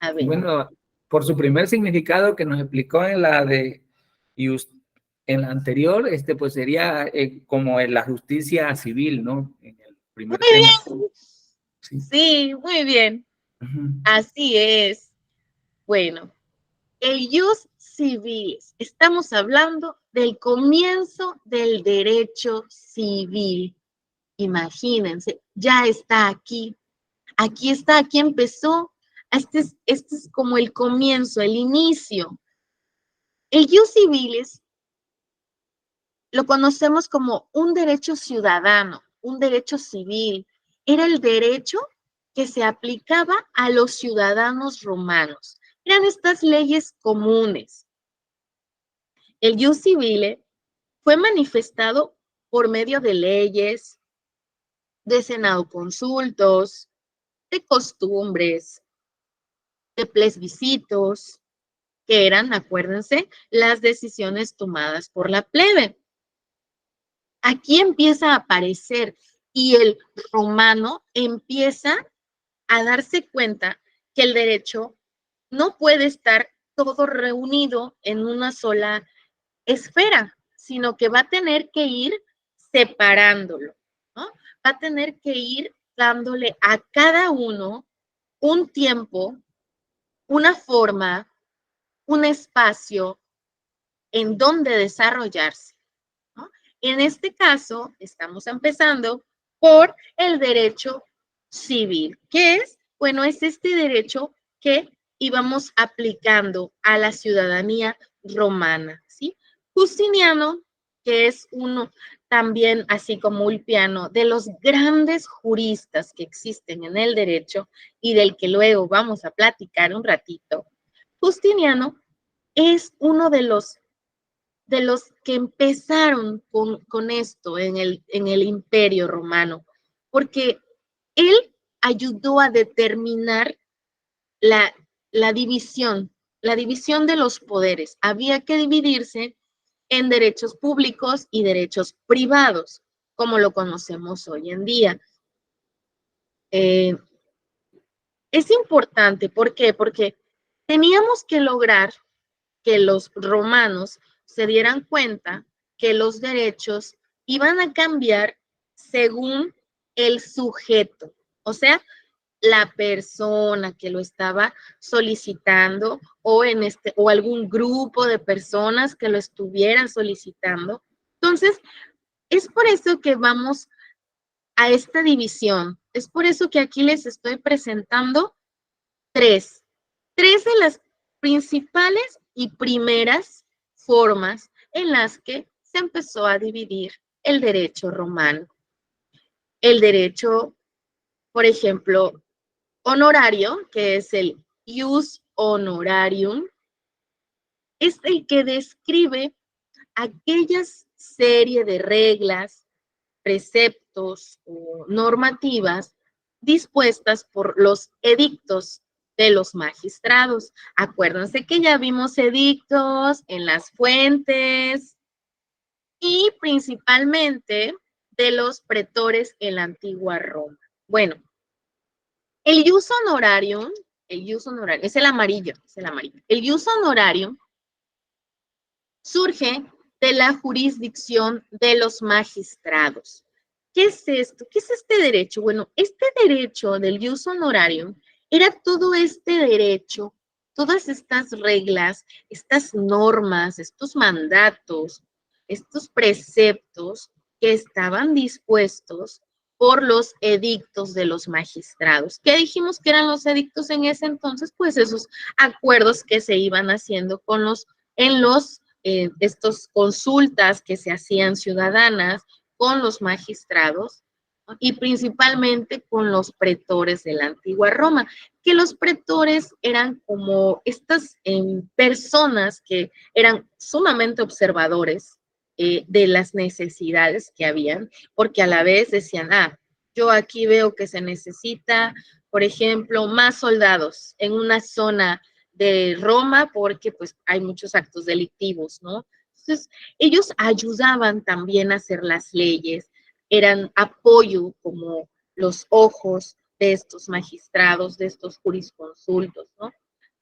A ver. bueno, por su primer significado que nos explicó en en la anterior, pues sería como en la justicia civil, ¿no? En el Muy primer tema. bien. Sí. Sí, muy bien. Así es. Bueno, el jus civilis. Estamos hablando del comienzo del derecho civil. Imagínense, ya está aquí. Aquí está, aquí empezó. Este es como el comienzo, el inicio. El jus civilis lo conocemos como un derecho ciudadano, un derecho civil. Era el derecho que se aplicaba a los ciudadanos romanos. Eran estas leyes comunes. El jus civile fue manifestado por medio de leyes, de senado consultos, de costumbres, de plebiscitos, que eran, acuérdense, las decisiones tomadas por la plebe. Aquí empieza a aparecer y el romano empieza a darse cuenta que el derecho no puede estar todo reunido en una sola esfera, sino que va a tener que ir separándolo, ¿no? Va a tener que ir dándole a cada uno un tiempo, una forma, un espacio en donde desarrollarse, ¿no? En este caso, estamos empezando por el derecho civil, que es, bueno, es este derecho que íbamos aplicando a la ciudadanía romana, ¿sí? Justiniano, que es uno también, así como Ulpiano, de los grandes juristas que existen en el derecho y del que luego vamos a platicar un ratito, Justiniano es uno de los que empezaron con esto en el Imperio Romano, porque él ayudó a determinar la, la división de los poderes. Había que dividirse en derechos públicos y derechos privados, como lo conocemos hoy en día. Es importante, ¿por qué? Porque teníamos que lograr que los romanos se dieran cuenta que los derechos iban a cambiar según el sujeto, o sea, la persona que lo estaba solicitando o algún grupo de personas que lo estuvieran solicitando. Entonces, es por eso que vamos a esta división. Es por eso que aquí les estoy presentando tres de las principales y primeras formas en las que se empezó a dividir el derecho romano. El derecho, por ejemplo, honorario, que es el ius honorarium, es el que describe aquellas serie de reglas, preceptos o normativas dispuestas por los edictos de los magistrados. Acuérdense que ya vimos edictos en las fuentes y principalmente de los pretores en la antigua Roma. Bueno, el ius honorarium, es el amarillo, El ius honorarium surge de la jurisdicción de los magistrados. ¿Qué es esto? ¿Qué es este derecho? Bueno, este derecho del ius honorarium era todo este derecho, todas estas reglas, estas normas, estos mandatos, estos preceptos que estaban dispuestos por los edictos de los magistrados. ¿Qué dijimos que eran los edictos en ese entonces? Pues esos acuerdos que se iban haciendo estos consultas que se hacían ciudadanas con los magistrados, ¿no? Y principalmente con los pretores de la antigua Roma, que los pretores eran como estas personas que eran sumamente observadores de las necesidades que habían, porque a la vez decían, yo aquí veo que se necesita, por ejemplo, más soldados en una zona de Roma porque pues hay muchos actos delictivos, ¿no? Entonces, ellos ayudaban también a hacer las leyes, eran apoyo como los ojos de estos magistrados, de estos jurisconsultos, ¿no?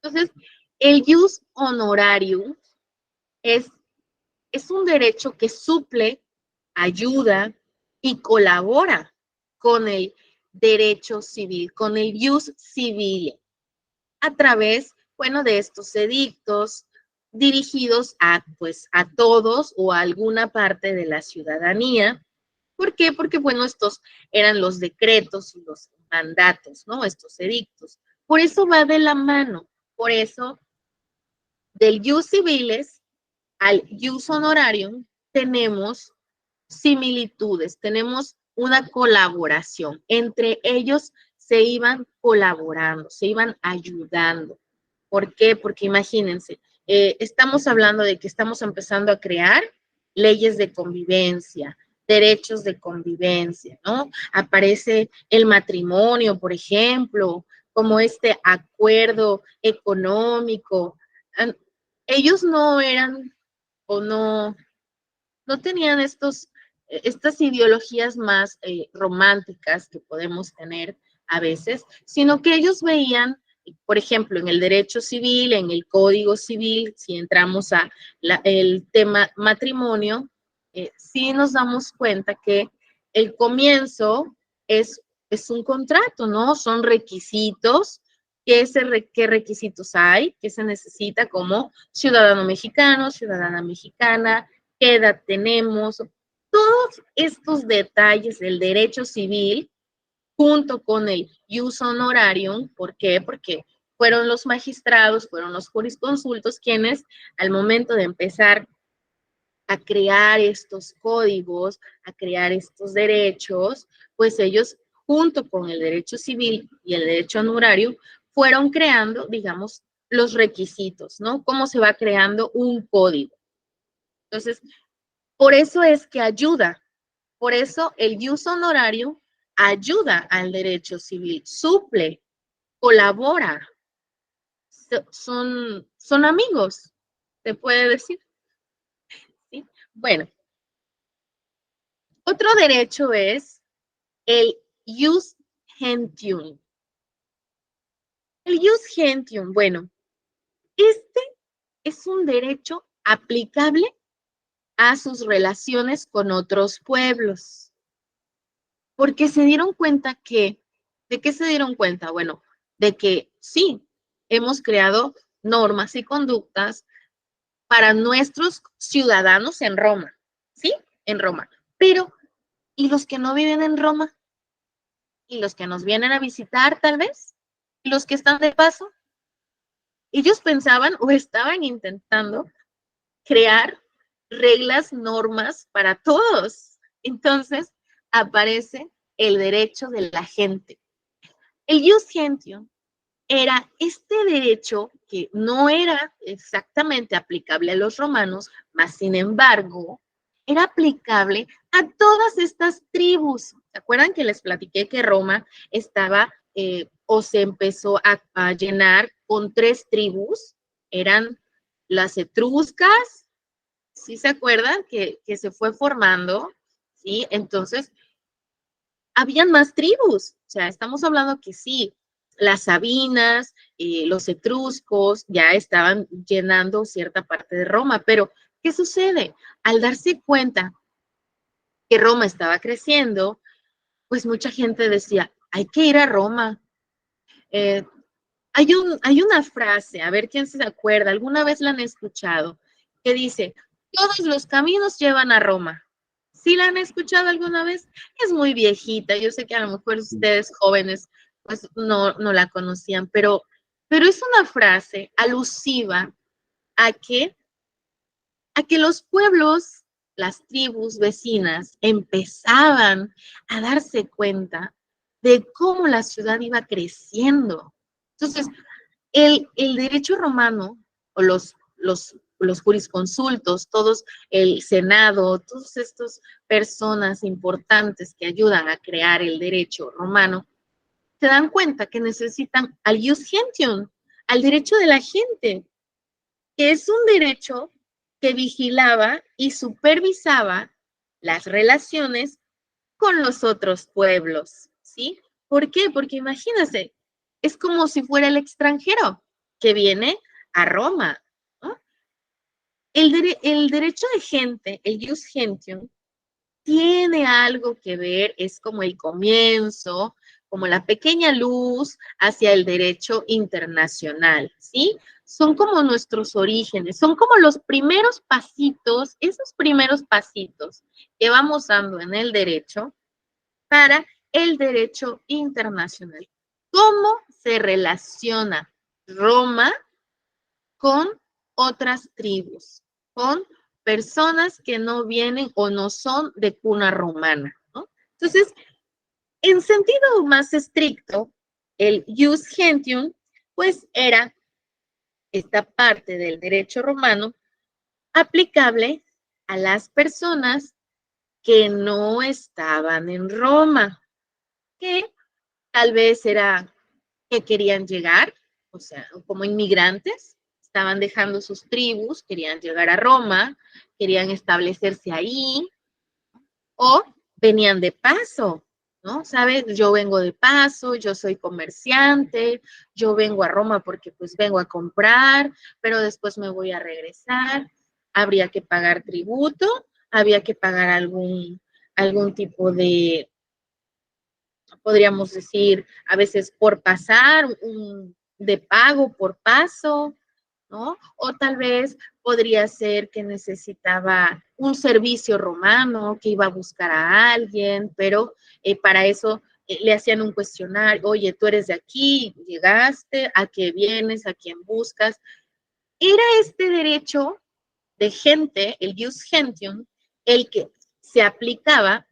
Entonces, el ius honorarium es un derecho que suple, ayuda y colabora con el derecho civil, con el ius civile, a través, bueno, de estos edictos dirigidos pues, a todos o a alguna parte de la ciudadanía. ¿Por qué? Porque, bueno, estos eran los decretos y los mandatos, ¿no? Estos edictos. Por eso va de la mano. Por eso, del ius civiles al ius honorarium tenemos similitudes, tenemos una colaboración. Entre ellos se iban colaborando, se iban ayudando. ¿Por qué? Porque imagínense, estamos hablando de que estamos empezando a crear leyes de convivencia, derechos de convivencia, ¿no? Aparece el matrimonio, por ejemplo, como este acuerdo económico. Ellos no eran o no tenían estas ideologías más románticas que podemos tener a veces, sino que ellos veían, por ejemplo, en el derecho civil, en el código civil, si entramos a el tema matrimonio, sí nos damos cuenta que el comienzo es un contrato, ¿no? Son requisitos. ¿Qué requisitos hay? ¿Qué se necesita como ciudadano mexicano, ciudadana mexicana? ¿Qué edad tenemos? Todos estos detalles del derecho civil, junto con el ius honorarium, ¿por qué? Porque fueron los magistrados, fueron los jurisconsultos quienes, al momento de empezar a crear estos códigos, a crear estos derechos, pues ellos, junto con el derecho civil y el derecho honorario, fueron creando, digamos, los requisitos, ¿no? Cómo se va creando un código. Entonces, por eso es que ayuda, por eso el jus honorario ayuda al derecho civil, suple, colabora, son amigos, se puede decir, ¿sí? Bueno, otro derecho es el jus gentium. El jus gentium, bueno, este es un derecho aplicable a sus relaciones con otros pueblos, porque se dieron cuenta que, ¿de qué se dieron cuenta? Bueno, de que sí, hemos creado normas y conductas para nuestros ciudadanos en Roma, ¿sí? En Roma. Pero, ¿y los que no viven en Roma? ¿Y los que nos vienen a visitar, tal vez? ¿Y los que están de paso? Ellos pensaban o estaban intentando crear reglas, normas para todos. Entonces, aparece el derecho de la gente. El jus gentium era este derecho que no era exactamente aplicable a los romanos, mas sin embargo, era aplicable a todas estas tribus. ¿Se acuerdan que les platiqué que Roma estaba o se empezó a llenar con 3 tribus? Eran las etruscas, ¿sí se acuerdan? Que se fue formando, ¿sí? Entonces, habían más tribus. O sea, estamos hablando que sí, las sabinas, los etruscos ya estaban llenando cierta parte de Roma, pero ¿qué sucede? Al darse cuenta que Roma estaba creciendo, pues mucha gente decía, hay que ir a Roma. Eh, hay una frase, a ver quién se acuerda, alguna vez la han escuchado, que dice, todos los caminos llevan a Roma. ¿Sí la han escuchado alguna vez? Es muy viejita, yo sé que a lo mejor ustedes jóvenes pues no la conocían, pero es una frase alusiva a que los pueblos, las tribus vecinas empezaban a darse cuenta de cómo la ciudad iba creciendo. Entonces, el derecho romano o los jurisconsultos, todos el Senado, todas estas personas importantes que ayudan a crear el derecho romano, se dan cuenta que necesitan al jus gentium, al derecho de la gente, que es un derecho que vigilaba y supervisaba las relaciones con los otros pueblos, ¿sí? ¿Por qué? Porque imagínense, es como si fuera el extranjero que viene a Roma, ¿no? El derecho de gente, el jus gentium, tiene algo que ver, es como el comienzo, como la pequeña luz hacia el derecho internacional, ¿sí? Son como nuestros orígenes, son como los primeros pasitos, esos primeros pasitos que vamos dando en el derecho para el derecho internacional. ¿Cómo se relaciona Roma con otras tribus, con personas que no vienen o no son de cuna romana, ¿no? Entonces, en sentido más estricto, el jus gentium, pues era esta parte del derecho romano aplicable a las personas que no estaban en Roma, que tal vez era que querían llegar, o sea, como inmigrantes, estaban dejando sus tribus, querían llegar a Roma, querían establecerse ahí, o venían de paso, ¿no? ¿Sabes? Yo vengo de paso, yo soy comerciante, yo vengo a Roma porque pues vengo a comprar, pero después me voy a regresar, habría que pagar tributo, había que pagar algún tipo de, podríamos decir, a veces por pasar, de pago por paso, ¿no? O tal vez podría ser que necesitaba un servicio romano, que iba a buscar a alguien, pero para eso le hacían un cuestionario, oye, tú eres de aquí, llegaste, ¿a qué vienes, a quién buscas? Era este derecho de gente, el jus gentium, el que se aplicaba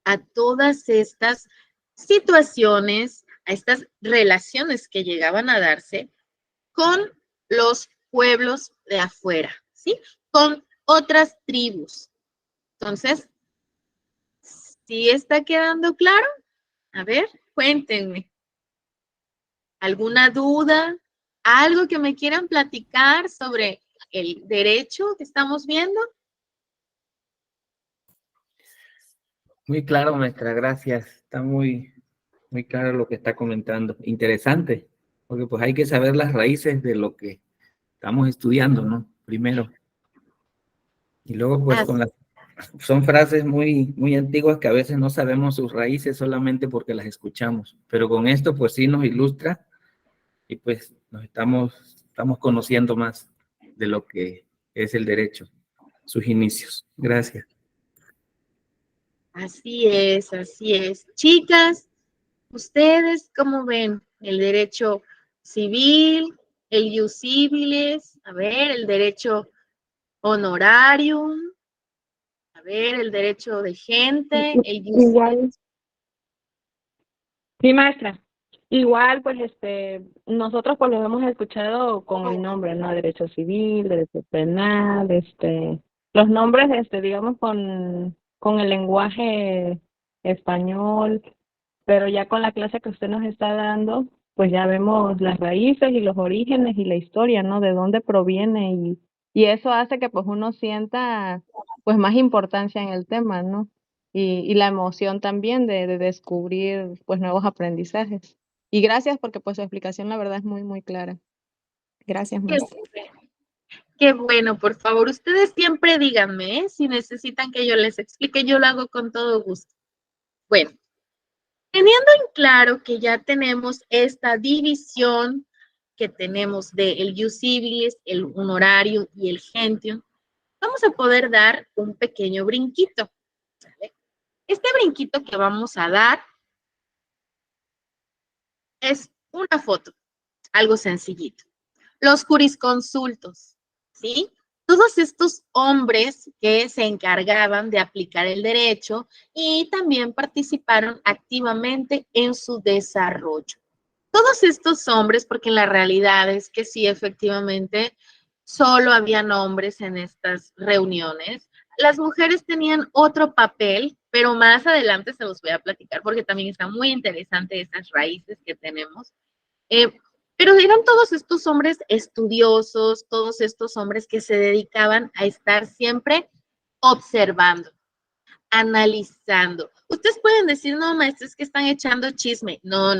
a todas estas situaciones, a estas relaciones que llegaban a darse con los pueblos de afuera, ¿sí? Con otras tribus. Entonces, ¿sí está quedando claro? A ver, cuéntenme. ¿Alguna duda? ¿Algo que me quieran platicar sobre el derecho que estamos viendo? Muy claro, maestra, gracias. Está muy claro lo que está comentando. Interesante, porque pues hay que saber las raíces de lo que estamos estudiando, ¿no? Primero. Y luego pues son frases muy antiguas que a veces no sabemos sus raíces solamente porque las escuchamos. Pero con esto pues sí nos ilustra y pues nos estamos conociendo más de lo que es el derecho, sus inicios. Gracias. Así es, así es. Chicas, ¿ustedes cómo ven el derecho civil, el ius civilis, a ver, el derecho honorarium, a ver, el derecho de gente, el ius Igual, sí, maestra. Igual, pues, nosotros pues lo hemos escuchado con el nombre, ¿no? Derecho civil, derecho penal, los nombres, digamos, con el lenguaje español, pero ya con la clase que usted nos está dando, pues ya vemos las raíces y los orígenes y la historia, ¿no? De dónde proviene y eso hace que pues uno sienta pues más importancia en el tema, ¿no? Y la emoción también de descubrir pues nuevos aprendizajes. Y gracias porque pues su explicación la verdad es muy clara. Gracias, maestra. Qué bueno, por favor, ustedes siempre díganme, ¿eh? Si necesitan que yo les explique, yo lo hago con todo gusto. Bueno, teniendo en claro que ya tenemos esta división que tenemos del ius civilis, el honorario y el gentium, vamos a poder dar un pequeño brinquito. ¿Sale? Este brinquito que vamos a dar es una foto, algo sencillito. Los jurisconsultos, ¿sí? Todos estos hombres que se encargaban de aplicar el derecho y también participaron activamente en su desarrollo. Todos estos hombres, porque la realidad es que sí, efectivamente, solo habían hombres en estas reuniones. Las mujeres tenían otro papel, pero más adelante se los voy a platicar porque también está muy interesante esas raíces que tenemos. Pero eran todos estos hombres estudiosos, todos estos hombres que se dedicaban a estar siempre observando, analizando. Ustedes pueden decir, no, maestros, es que están echando chisme. No.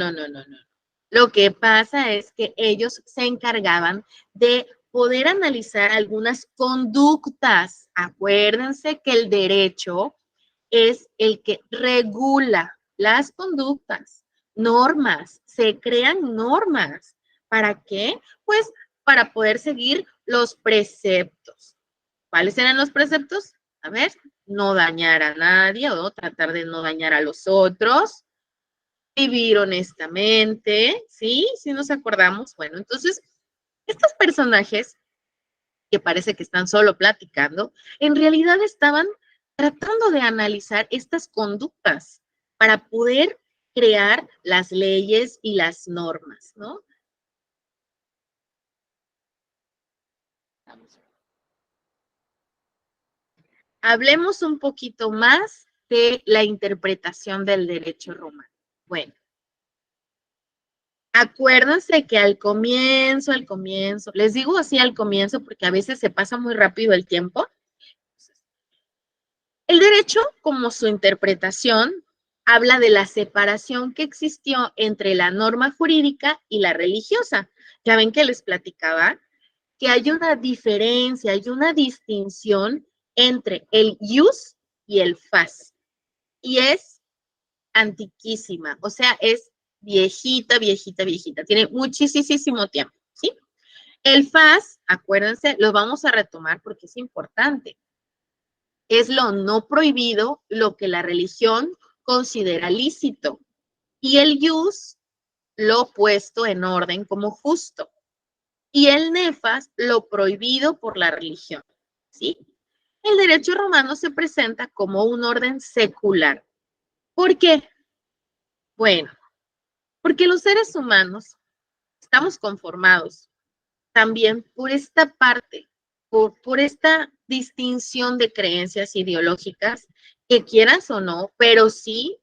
Lo que pasa es que ellos se encargaban de poder analizar algunas conductas. Acuérdense que el derecho es el que regula las conductas, normas, se crean normas. ¿Para qué? Pues para poder seguir los preceptos. ¿Cuáles eran los preceptos? A ver, no dañar a nadie o tratar de no dañar a los otros, vivir honestamente, ¿sí? Si nos acordamos. Bueno, entonces, estos personajes que parece que están solo platicando, en realidad estaban tratando de analizar estas conductas para poder crear las leyes y las normas, ¿no? Hablemos un poquito más de la interpretación del derecho romano. Bueno, acuérdense que al comienzo, les digo así al comienzo porque a veces se pasa muy rápido el tiempo. El derecho, como su interpretación, habla de la separación que existió entre la norma jurídica y la religiosa. Ya ven que les platicaba que hay una diferencia, hay una distinción entre el ius y el fas. Y es antiquísima, o sea, es viejita. Tiene muchísimo tiempo, ¿sí? El fas, acuérdense, lo vamos a retomar porque es importante. Es lo no prohibido, lo que la religión considera lícito. Y el ius, lo puesto en orden como justo. y el nefas lo prohibido por la religión, ¿sí? El derecho romano se presenta como un orden secular. ¿Por qué? Bueno, porque los seres humanos estamos conformados también por esta parte, por esta distinción de creencias ideológicas, que quieras o no, pero sí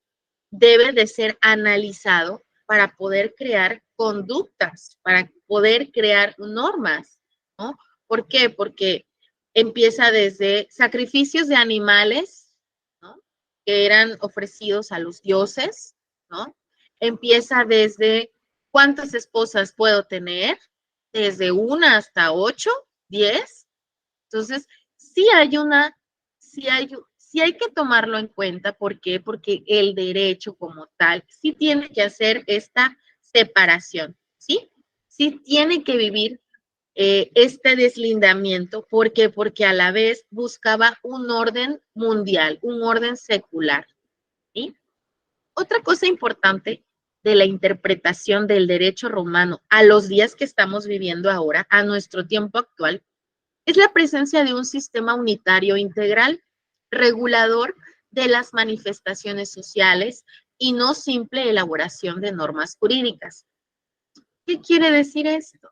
debe de ser analizado para poder crear conductas, para poder crear normas, ¿no? ¿Por qué? Porque empieza desde sacrificios de animales, ¿no? Que eran ofrecidos a los dioses, ¿no? Empieza desde cuántas esposas puedo tener, desde 1 hasta 8, 10. Entonces, sí hay que tomarlo en cuenta. ¿Por qué? Porque el derecho como tal sí tiene que hacer esta separación, ¿sí? Sí tiene que vivir este deslindamiento. ¿Por qué? Porque a la vez buscaba un orden mundial, un orden secular, ¿sí? Otra cosa importante de la interpretación del derecho romano a los días que estamos viviendo ahora, a nuestro tiempo actual, es la presencia de un sistema unitario integral, regulador de las manifestaciones sociales y no simple elaboración de normas jurídicas. ¿Qué quiere decir esto?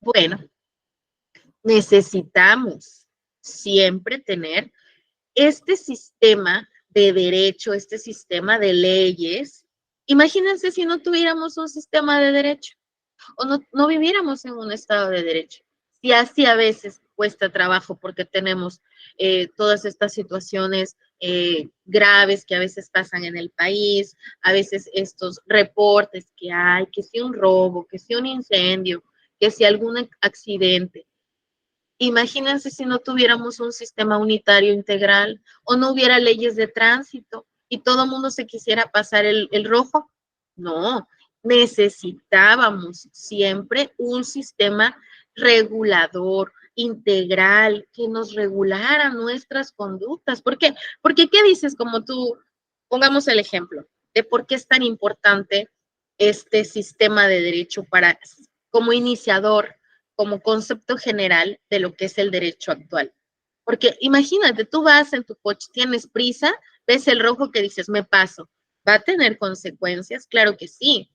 Bueno, necesitamos siempre tener este sistema de derecho, este sistema de leyes. Imagínense si no tuviéramos un sistema de derecho o no viviéramos en un estado de derecho. Si así a veces cuesta trabajo porque tenemos todas estas situaciones graves que a veces pasan en el país, a veces estos reportes que hay, que si un robo, que si un incendio, que si algún accidente. Imagínense si no tuviéramos un sistema unitario integral o no hubiera leyes de tránsito y todo el mundo se quisiera pasar el rojo. No, necesitábamos siempre un sistema regulador, integral, que nos regulara nuestras conductas. ¿Por qué? Porque, ¿qué dices? Como tú, pongamos el ejemplo de por qué es tan importante este sistema de derecho para, como iniciador, como concepto general de lo que es el derecho actual. Porque imagínate, tú vas en tu coche, tienes prisa, ves el rojo que dices, me paso. ¿Va a tener consecuencias? Claro que sí,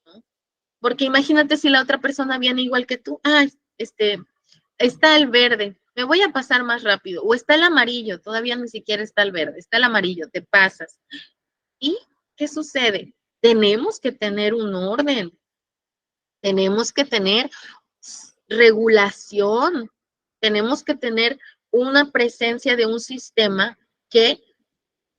¿no? Porque imagínate si la otra persona viene igual que tú, está el verde, me voy a pasar más rápido, o está el amarillo, todavía ni siquiera está el verde, está el amarillo, te pasas. ¿Y qué sucede? Tenemos que tener un orden, tenemos que tener regulación, tenemos que tener una presencia de un sistema que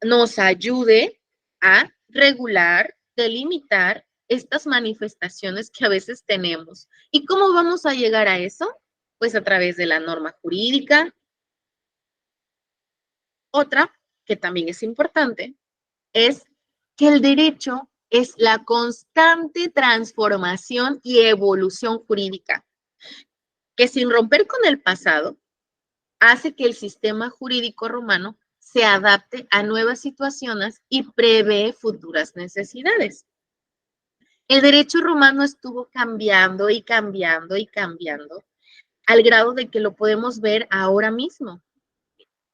nos ayude a regular, delimitar estas manifestaciones que a veces tenemos. ¿Y cómo vamos a llegar a eso? Pues a través de la norma jurídica. Otra, que también es importante, es que el derecho es la constante transformación y evolución jurídica, que sin romper con el pasado, hace que el sistema jurídico romano se adapte a nuevas situaciones y prevé futuras necesidades. El derecho romano estuvo cambiando y cambiando y cambiando al grado de que lo podemos ver ahora mismo.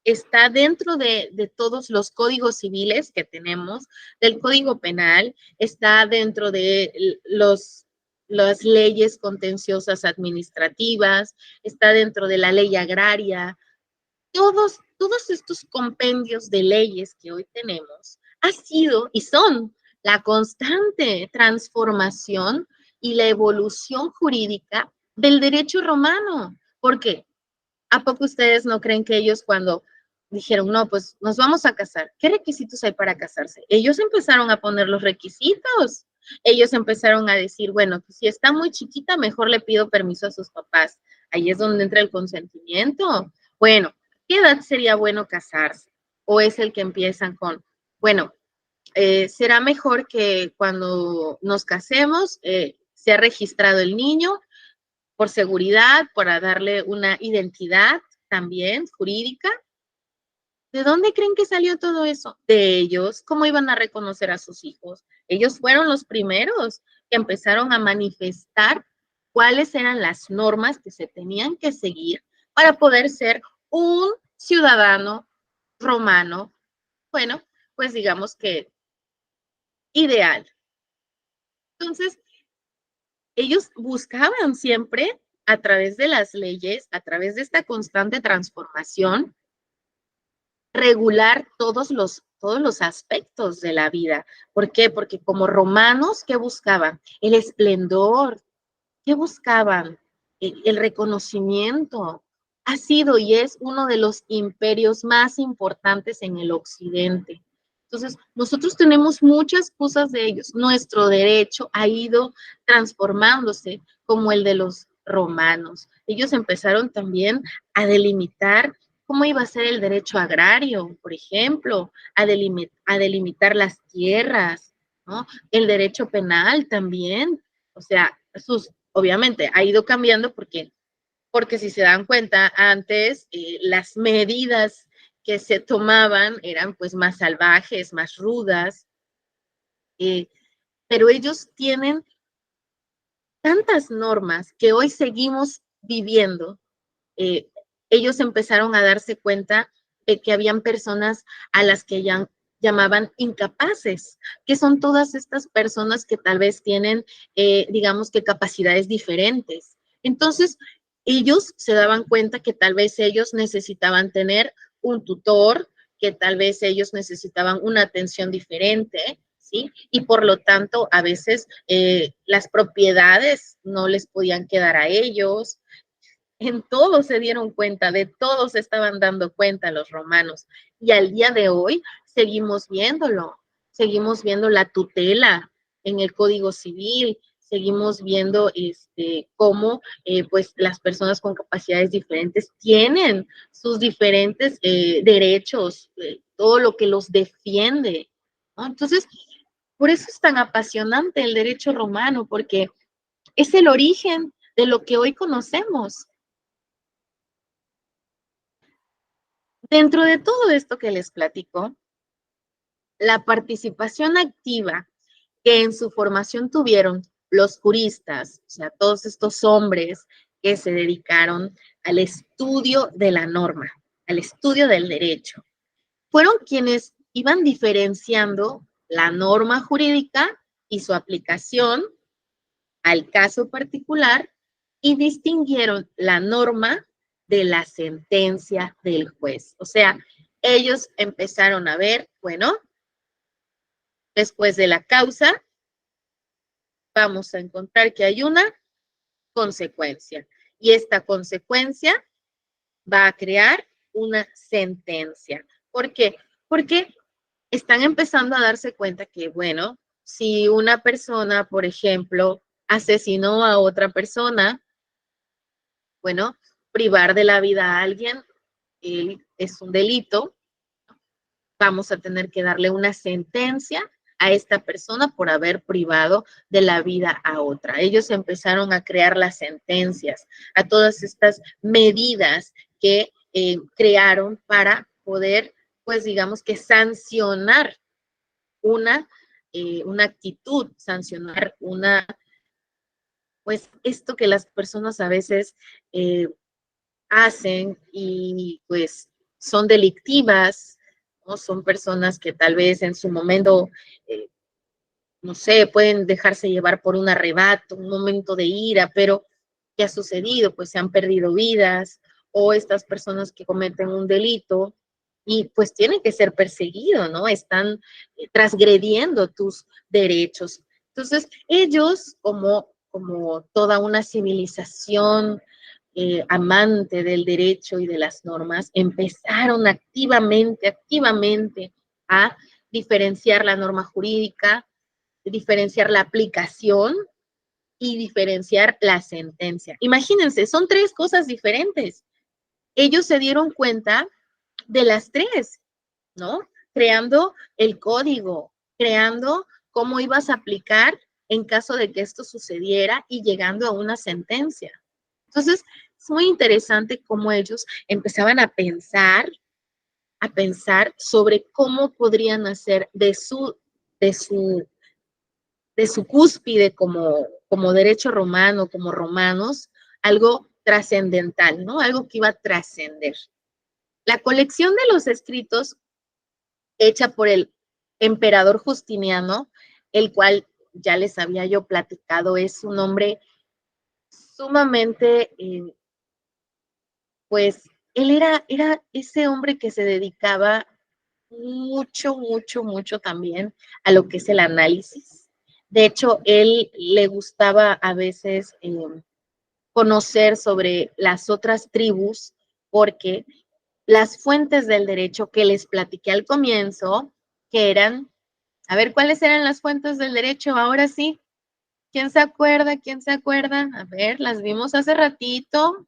Está dentro de todos los códigos civiles que tenemos, del Código Penal, está dentro de las leyes contenciosas administrativas, está dentro de la ley agraria. Todos estos compendios de leyes que hoy tenemos ha sido y son la constante transformación y la evolución jurídica del derecho romano. ¿Por qué? ¿A poco ustedes no creen que ellos cuando dijeron, no, pues nos vamos a casar? ¿Qué requisitos hay para casarse? Ellos empezaron a poner los requisitos. Ellos empezaron a decir, bueno, pues si está muy chiquita, mejor le pido permiso a sus papás. Ahí es donde entra el consentimiento. Bueno, ¿qué edad sería bueno casarse? ¿O es el que empiezan con, bueno, será mejor que cuando nos casemos sea registrado el niño por seguridad, para darle una identidad también jurídica? ¿De dónde creen que salió todo eso? De ellos. ¿Cómo iban a reconocer a sus hijos? Ellos fueron los primeros que empezaron a manifestar cuáles eran las normas que se tenían que seguir para poder ser un ciudadano romano, bueno, pues digamos que ideal. Entonces, ellos buscaban siempre a través de las leyes, a través de esta constante transformación, regular todos los aspectos de la vida. ¿Por qué? Porque como romanos, ¿qué buscaban? El esplendor. ¿Qué buscaban? El reconocimiento. Ha sido y es uno de los imperios más importantes en el occidente. Entonces, nosotros tenemos muchas cosas de ellos. Nuestro derecho ha ido transformándose como el de los romanos. Ellos empezaron también a delimitar cómo iba a ser el derecho agrario, por ejemplo, a delimitar las tierras, ¿no? El derecho penal también. O sea, obviamente ha ido cambiando porque si se dan cuenta, antes las medidas que se tomaban eran pues más salvajes, más rudas, pero ellos tienen tantas normas que hoy seguimos viviendo. Eh, Ellos empezaron a darse cuenta de que habían personas a las que ya llamaban incapaces, que son todas estas personas que tal vez tienen, digamos que capacidades diferentes. Entonces, ellos se daban cuenta que tal vez ellos necesitaban tener un tutor, que tal vez ellos necesitaban una atención diferente, ¿sí? Y por lo tanto, a veces las propiedades no les podían quedar a ellos. En todo se dieron cuenta, de todo se estaban dando cuenta los romanos. Y al día de hoy seguimos viéndolo, seguimos viendo la tutela en el Código Civil, seguimos viendo cómo pues las personas con capacidades diferentes tienen sus diferentes derechos, todo lo que los defiende, ¿no? Entonces, por eso es tan apasionante el derecho romano, porque es el origen de lo que hoy conocemos. Dentro de todo esto que les platico, la participación activa que en su formación tuvieron los juristas, o sea, todos estos hombres que se dedicaron al estudio de la norma, al estudio del derecho, fueron quienes iban diferenciando la norma jurídica y su aplicación al caso particular y distinguieron la norma de la sentencia del juez. O sea, ellos empezaron a ver, bueno, después de la causa, vamos a encontrar que hay una consecuencia y esta consecuencia va a crear una sentencia. ¿Por qué? Porque están empezando a darse cuenta que, bueno, si una persona, por ejemplo, asesinó a otra persona, bueno, privar de la vida a alguien es un delito. Vamos a tener que darle una sentencia a esta persona por haber privado de la vida a otra. Ellos empezaron a crear las sentencias, a todas estas medidas que crearon para poder, pues digamos que sancionar una actitud, sancionar pues esto que las personas a veces hacen y pues son delictivas, ¿no? Son personas que tal vez en su momento, no sé, pueden dejarse llevar por un arrebato, un momento de ira, pero ¿qué ha sucedido? Pues se han perdido vidas o estas personas que cometen un delito y pues tienen que ser perseguidos, ¿no? Están transgrediendo tus derechos. Entonces, ellos, como toda una civilización amante del derecho y de las normas, empezaron activamente a diferenciar la norma jurídica, diferenciar la aplicación y diferenciar la sentencia. Imagínense, son tres cosas diferentes. Ellos se dieron cuenta de las tres, ¿no? Creando el código, creando cómo ibas a aplicar en caso de que esto sucediera y llegando a una sentencia. Entonces, es muy interesante cómo ellos empezaban a pensar sobre cómo podrían hacer de su cúspide como como derecho romano, como romanos, algo trascendental, ¿no? Algo que iba a trascender. La colección de los escritos hecha por el emperador Justiniano, el cual ya les había yo platicado, es un hombre sumamente, pues, él era ese hombre que se dedicaba mucho también a lo que es el análisis. De hecho, él le gustaba a veces conocer sobre las otras tribus, porque las fuentes del derecho que les platiqué al comienzo, que eran, a ver, ¿cuáles eran las fuentes del derecho? Ahora sí, ¿quién se acuerda? ¿Quién se acuerda? A ver, las vimos hace ratito.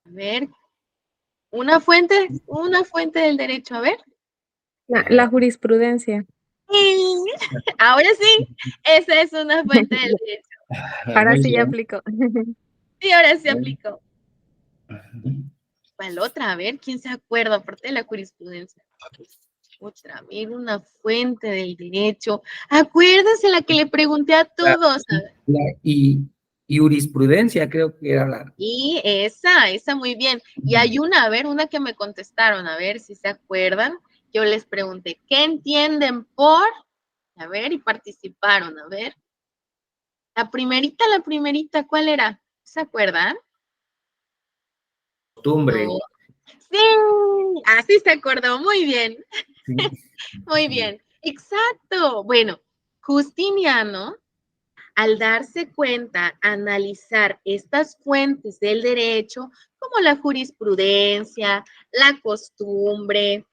A ver, una fuente del derecho, a ver. La jurisprudencia. Ahora sí, esa es una fuente del derecho. Ahora Muy sí ya bien. aplicó. Sí, ahora se aplicó. ¿Cuál otra? A ver, ¿quién se acuerda? Aparte de la jurisprudencia. Otra vez, una fuente del derecho. Acuérdense la que le pregunté a La- todos. y jurisprudencia creo que era la... Y esa muy bien. Y hay una, a ver, una que me contestaron, a ver si se acuerdan. Yo les pregunté, ¿qué entienden por? A ver, y participaron, a ver. La primerita, ¿cuál era? ¿Se acuerdan? Costumbre. No. Sí, así se acordó, muy bien. Sí. Muy bien, exacto. Bueno, Justiniano, al darse cuenta, analizar estas fuentes del derecho, como la jurisprudencia, la costumbre,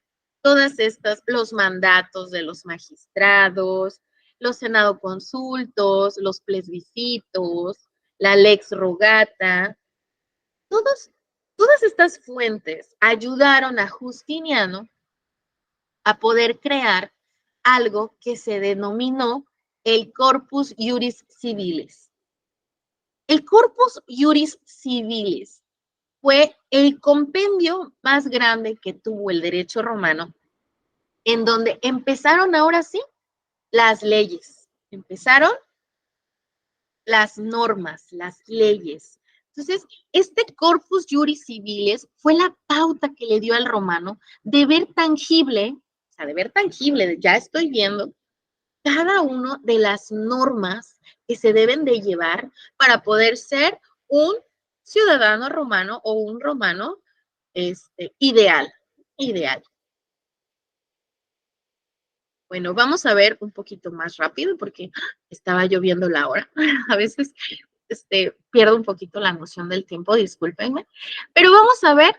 todas estas, los mandatos de los magistrados, los senado consultos, los plebiscitos, la lex rogata, todas estas fuentes ayudaron a Justiniano a poder crear algo que se denominó el Corpus Juris Civilis. El Corpus Juris Civilis fue el compendio más grande que tuvo el derecho romano, en donde empezaron ahora sí las leyes, empezaron las normas, las leyes. Entonces, este Corpus Juris Civilis fue la pauta que le dio al romano de ver tangible, o sea, de ver tangible, ya estoy viendo cada una de las normas que se deben de llevar para poder ser un ciudadano romano o un romano ideal. Bueno, vamos a ver un poquito más rápido porque estaba yo viendo la hora. A veces pierdo un poquito la noción del tiempo, discúlpenme. Pero vamos a ver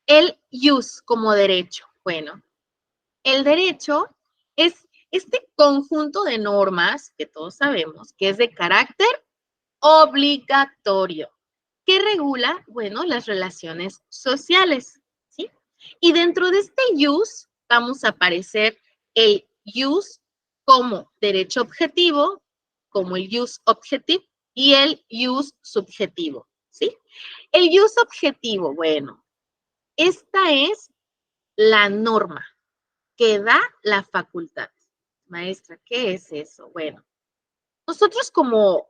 el jus como derecho. Bueno, el derecho es este conjunto de normas que todos sabemos que es de carácter obligatorio, que regula, bueno, las relaciones sociales, ¿sí? Y dentro de este jus vamos a aparecer el jus como derecho objetivo, como el jus objetivo y el jus subjetivo, ¿sí? El jus objetivo, bueno, esta es la norma que da la facultad. Maestra, ¿qué es eso? Bueno, nosotros como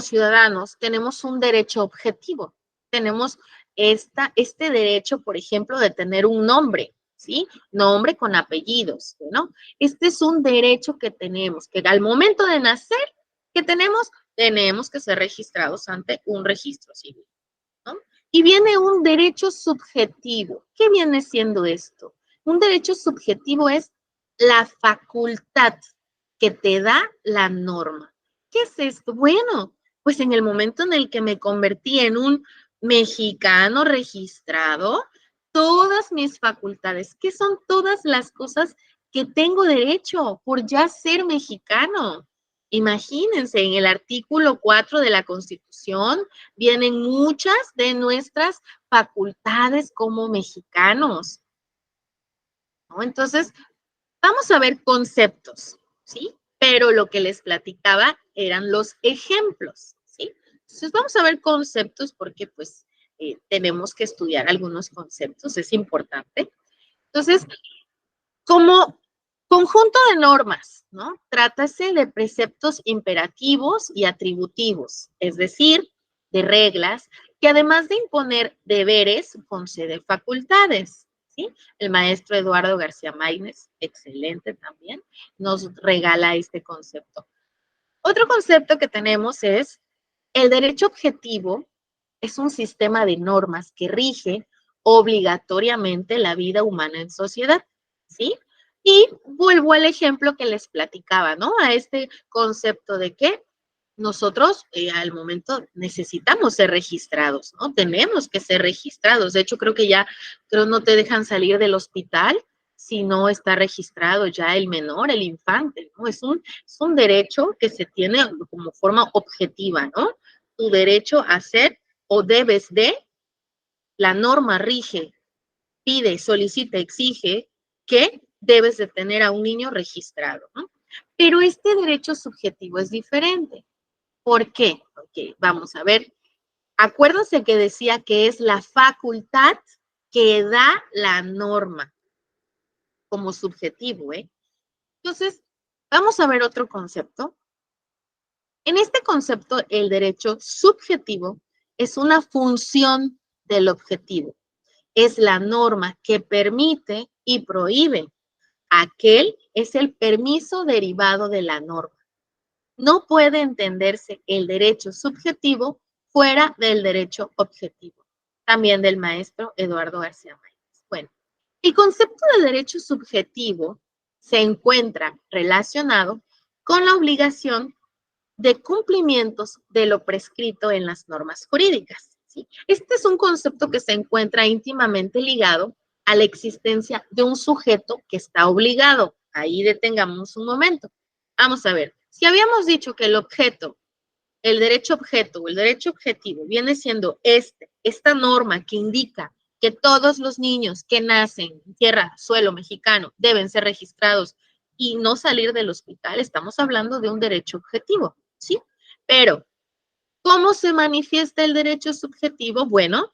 ciudadanos tenemos un derecho objetivo. Tenemos este derecho, por ejemplo, de tener un nombre, ¿sí? Nombre con apellidos, ¿no? Este es un derecho que tenemos, que al momento de nacer, ¿qué tenemos? Tenemos que ser registrados ante un registro civil, ¿no? Y viene un derecho subjetivo. ¿Qué viene siendo esto? Un derecho subjetivo es la facultad que te da la norma. ¿Qué es esto? Bueno, pues en el momento en el que me convertí en un mexicano registrado, todas mis facultades, ¿qué son todas las cosas que tengo derecho por ya ser mexicano? Imagínense, en el artículo 4 de la Constitución vienen muchas de nuestras facultades como mexicanos, ¿no? Entonces, vamos a ver conceptos, ¿sí? Pero lo que les platicaba eran los ejemplos, ¿sí? Entonces, vamos a ver conceptos porque, pues, tenemos que estudiar algunos conceptos, es importante. Entonces, como Conjunto de normas, ¿no? Trátase de preceptos imperativos y atributivos, es decir, de reglas que además de imponer deberes, concede facultades, ¿sí? El maestro Eduardo García Maínez, excelente también, nos regala este concepto. Otro concepto que tenemos es el derecho objetivo es un sistema de normas que rige obligatoriamente la vida humana en sociedad, ¿sí? Y vuelvo al ejemplo que les platicaba, ¿no? A este concepto de que nosotros al momento necesitamos ser registrados, ¿no? Tenemos que ser registrados. De hecho, creo no te dejan salir del hospital si no está registrado ya el menor, el infante, ¿no? Es un derecho que se tiene como forma objetiva, ¿no? Tu derecho a ser o debes de, la norma rige, pide, solicita, exige que debes de tener a un niño registrado, ¿no? Pero este derecho subjetivo es diferente. ¿Por qué? Ok, vamos a ver. Acuérdense que decía que es la facultad que da la norma como subjetivo, ¿eh? Entonces, vamos a ver otro concepto. En este concepto, el derecho subjetivo es una función del objetivo. Es la norma que permite y prohíbe. Aquel es el permiso derivado de la norma. No puede entenderse el derecho subjetivo fuera del derecho objetivo. También del maestro Eduardo García Maínez. Bueno, el concepto de derecho subjetivo se encuentra relacionado con la obligación de cumplimientos de lo prescrito en las normas jurídicas, ¿sí? Este es un concepto que se encuentra íntimamente ligado a la existencia de un sujeto que está obligado. Ahí detengamos un momento. Vamos a ver, si habíamos dicho que el objeto, el derecho objeto o el derecho objetivo viene siendo esta norma que indica que todos los niños que nacen en tierra, suelo mexicano deben ser registrados y no salir del hospital, estamos hablando de un derecho objetivo, ¿sí? Pero, ¿cómo se manifiesta el derecho subjetivo? Bueno,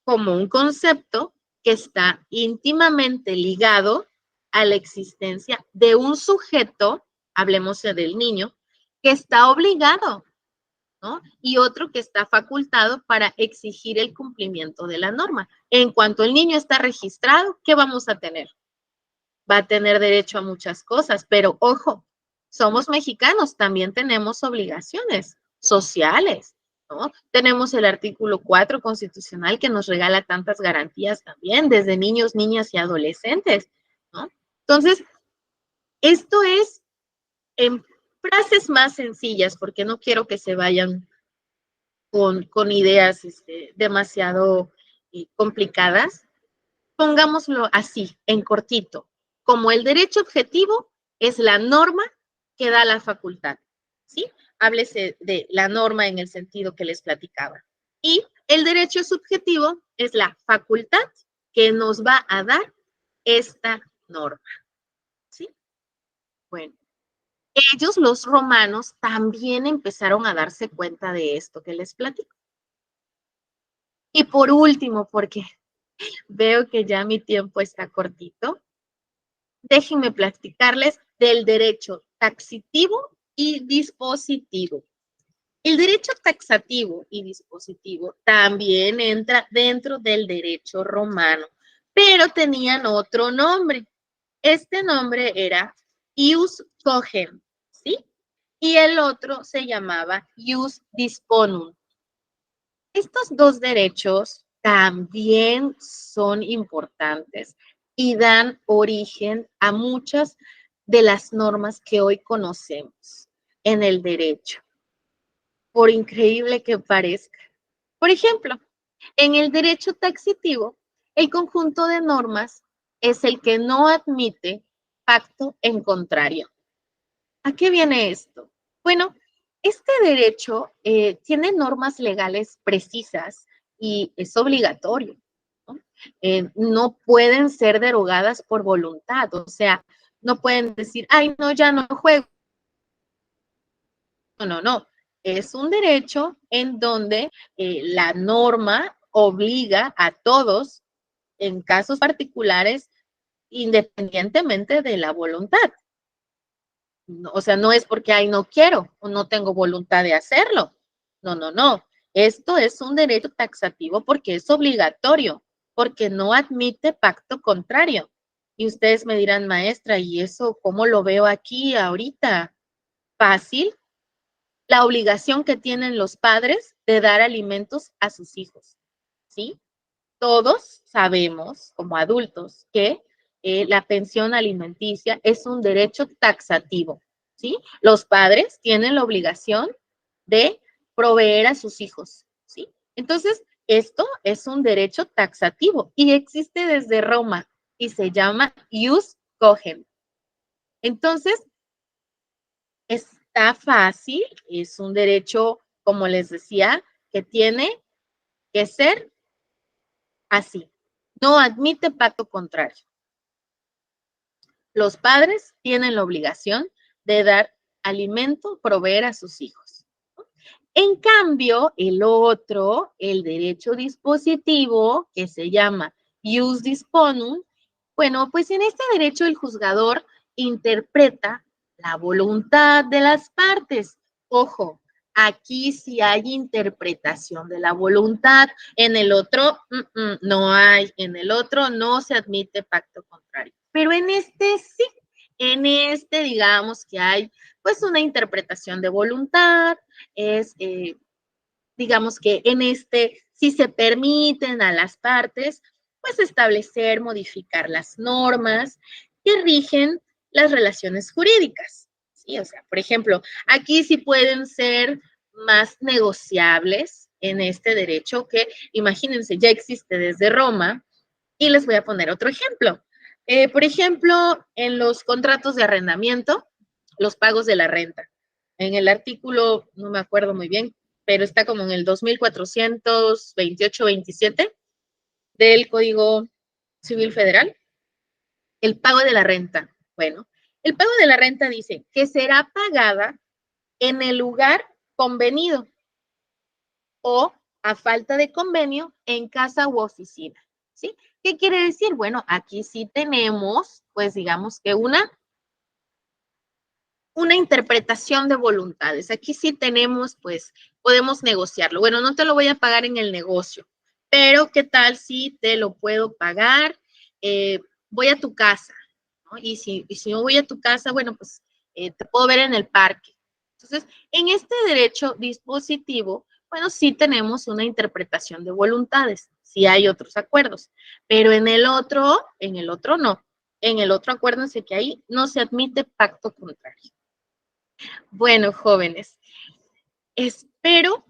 como un concepto que está íntimamente ligado a la existencia de un sujeto, hablemos del niño, que está obligado, ¿no? Y otro que está facultado para exigir el cumplimiento de la norma. En cuanto el niño está registrado, ¿qué vamos a tener? Va a tener derecho a muchas cosas, pero ojo, somos mexicanos, también tenemos obligaciones sociales, ¿no? Tenemos el artículo 4 constitucional que nos regala tantas garantías también, desde niños, niñas y adolescentes, ¿no? Entonces, esto es en frases más sencillas, porque no quiero que se vayan con ideas demasiado complicadas. Pongámoslo así, en cortito, como el derecho objetivo es la norma que da la facultad, ¿sí? Háblese de la norma en el sentido que les platicaba. Y el derecho subjetivo es la facultad que nos va a dar esta norma, ¿sí? Bueno, ellos, los romanos, también empezaron a darse cuenta de esto que les platico. Y por último, porque veo que ya mi tiempo está cortito, déjenme platicarles del derecho taxativo y dispositivo. El derecho taxativo y dispositivo también entra dentro del derecho romano, pero tenían otro nombre. Este nombre era ius cogens, ¿sí? Y el otro se llamaba ius disponum. Estos dos derechos también son importantes y dan origen a muchas de las normas que hoy conocemos en el derecho, por increíble que parezca. Por ejemplo, en el derecho taxativo, el conjunto de normas es el que no admite pacto en contrario. ¿A qué viene esto? Bueno, este derecho tiene normas legales precisas y es obligatorio, ¿no? No pueden ser derogadas por voluntad, o sea, no pueden decir, ay, no, ya no juego. No. Es un derecho en donde la norma obliga a todos, en casos particulares, independientemente de la voluntad. O sea, no es porque, ay, no quiero o no tengo voluntad de hacerlo. No, no, no. Esto es un derecho taxativo porque es obligatorio, porque no admite pacto contrario. Y ustedes me dirán, maestra, ¿y eso cómo lo veo aquí ahorita? Fácil. La obligación que tienen los padres de dar alimentos a sus hijos, ¿sí? Todos sabemos, como adultos, que la pensión alimenticia es un derecho taxativo, ¿sí? Los padres tienen la obligación de proveer a sus hijos, ¿sí? Entonces, esto es un derecho taxativo y existe desde Roma y se llama ius cogens. Entonces, está fácil, es un derecho, como les decía, que tiene que ser así. No admite pacto contrario. Los padres tienen la obligación de dar alimento, proveer a sus hijos. En cambio, el otro, el derecho dispositivo, que se llama ius disponum, bueno, pues en este derecho el juzgador interpreta la voluntad de las partes. Ojo, aquí sí hay interpretación de la voluntad, en el otro no hay, en el otro no se admite pacto contrario, pero en este sí, en este digamos que hay pues una interpretación de voluntad, es, digamos que en este sí se permiten a las partes pues establecer, modificar las normas que rigen las relaciones jurídicas. ¿Sí? O sea, por ejemplo, aquí sí pueden ser más negociables en este derecho que, imagínense, ya existe desde Roma y les voy a poner otro ejemplo. Por ejemplo, en los contratos de arrendamiento, los pagos de la renta. En el artículo, no me acuerdo muy bien, pero está como en el 2428-27 del Código Civil Federal, el pago de la renta. Bueno, el pago de la renta dice que será pagada en el lugar convenido o a falta de convenio en casa u oficina, ¿sí? ¿Qué quiere decir? Bueno, aquí sí tenemos, pues digamos que una interpretación de voluntades. Aquí sí tenemos, pues, podemos negociarlo. Bueno, no te lo voy a pagar en el negocio, pero ¿qué tal si te lo puedo pagar? Voy a tu casa, ¿no? Y si no voy a tu casa, bueno, pues te puedo ver en el parque. Entonces, en este derecho dispositivo, bueno, sí tenemos una interpretación de voluntades, sí hay otros acuerdos, pero en el otro no. En el otro, acuérdense que ahí no se admite pacto contrario. Bueno, jóvenes, espero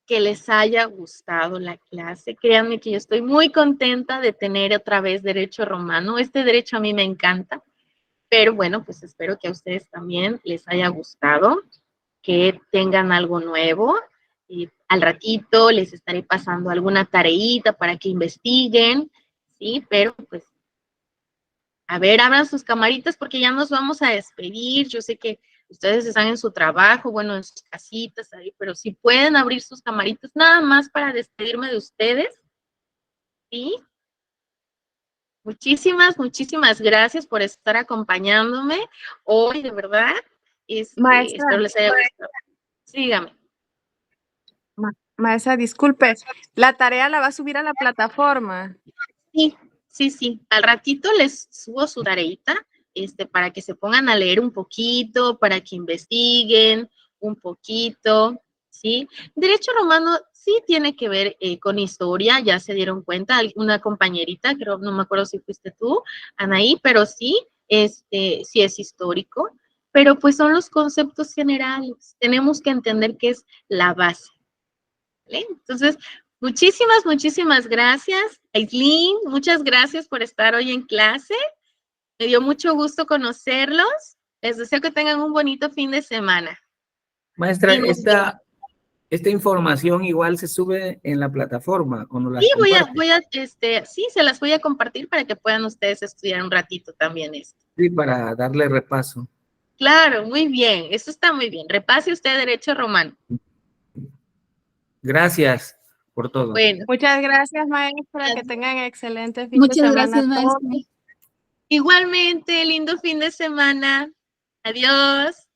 que les haya gustado la clase. Créanme que yo estoy muy contenta de tener otra vez derecho romano. Este derecho a mí me encanta, pero bueno, pues espero que a ustedes también les haya gustado, que tengan algo nuevo. Y al ratito les estaré pasando alguna tareita para que investiguen, ¿sí? Pero pues, a ver, abran sus camaritas porque ya nos vamos a despedir. Yo sé que ustedes están en su trabajo, bueno, en sus casitas ahí, pero si pueden abrir sus camaritas nada más para despedirme de ustedes, ¿sí? Muchísimas gracias por estar acompañándome hoy, de verdad. Maestra, Espero les haya gustado. Sígame. maestra, disculpe, la tarea la va a subir a la plataforma. Sí. Al ratito les subo su tareita, para que se pongan a leer un poquito, para que investiguen un poquito, ¿sí? Derecho romano sí tiene que ver con historia, ya se dieron cuenta, una compañerita, creo, no me acuerdo si fuiste tú, Anaí, pero sí, sí es histórico, pero pues son los conceptos generales, tenemos que entender qué es la base, ¿vale? Entonces, muchísimas gracias. Aislinn, muchas gracias por estar hoy en clase. Me dio mucho gusto conocerlos. Les deseo que tengan un bonito fin de semana. Maestra, esta información igual se sube en la plataforma o no la Sí, comparte. sí, se las voy a compartir para que puedan ustedes estudiar un ratito también esto. Sí, para darle repaso. Claro, muy bien, eso está muy bien. Repase usted Derecho Romano. Gracias por todo. Bueno. Muchas gracias, maestra, que tengan excelente fin de Muchas semana gracias, todos. maestra. Igualmente, lindo fin de semana. Adiós.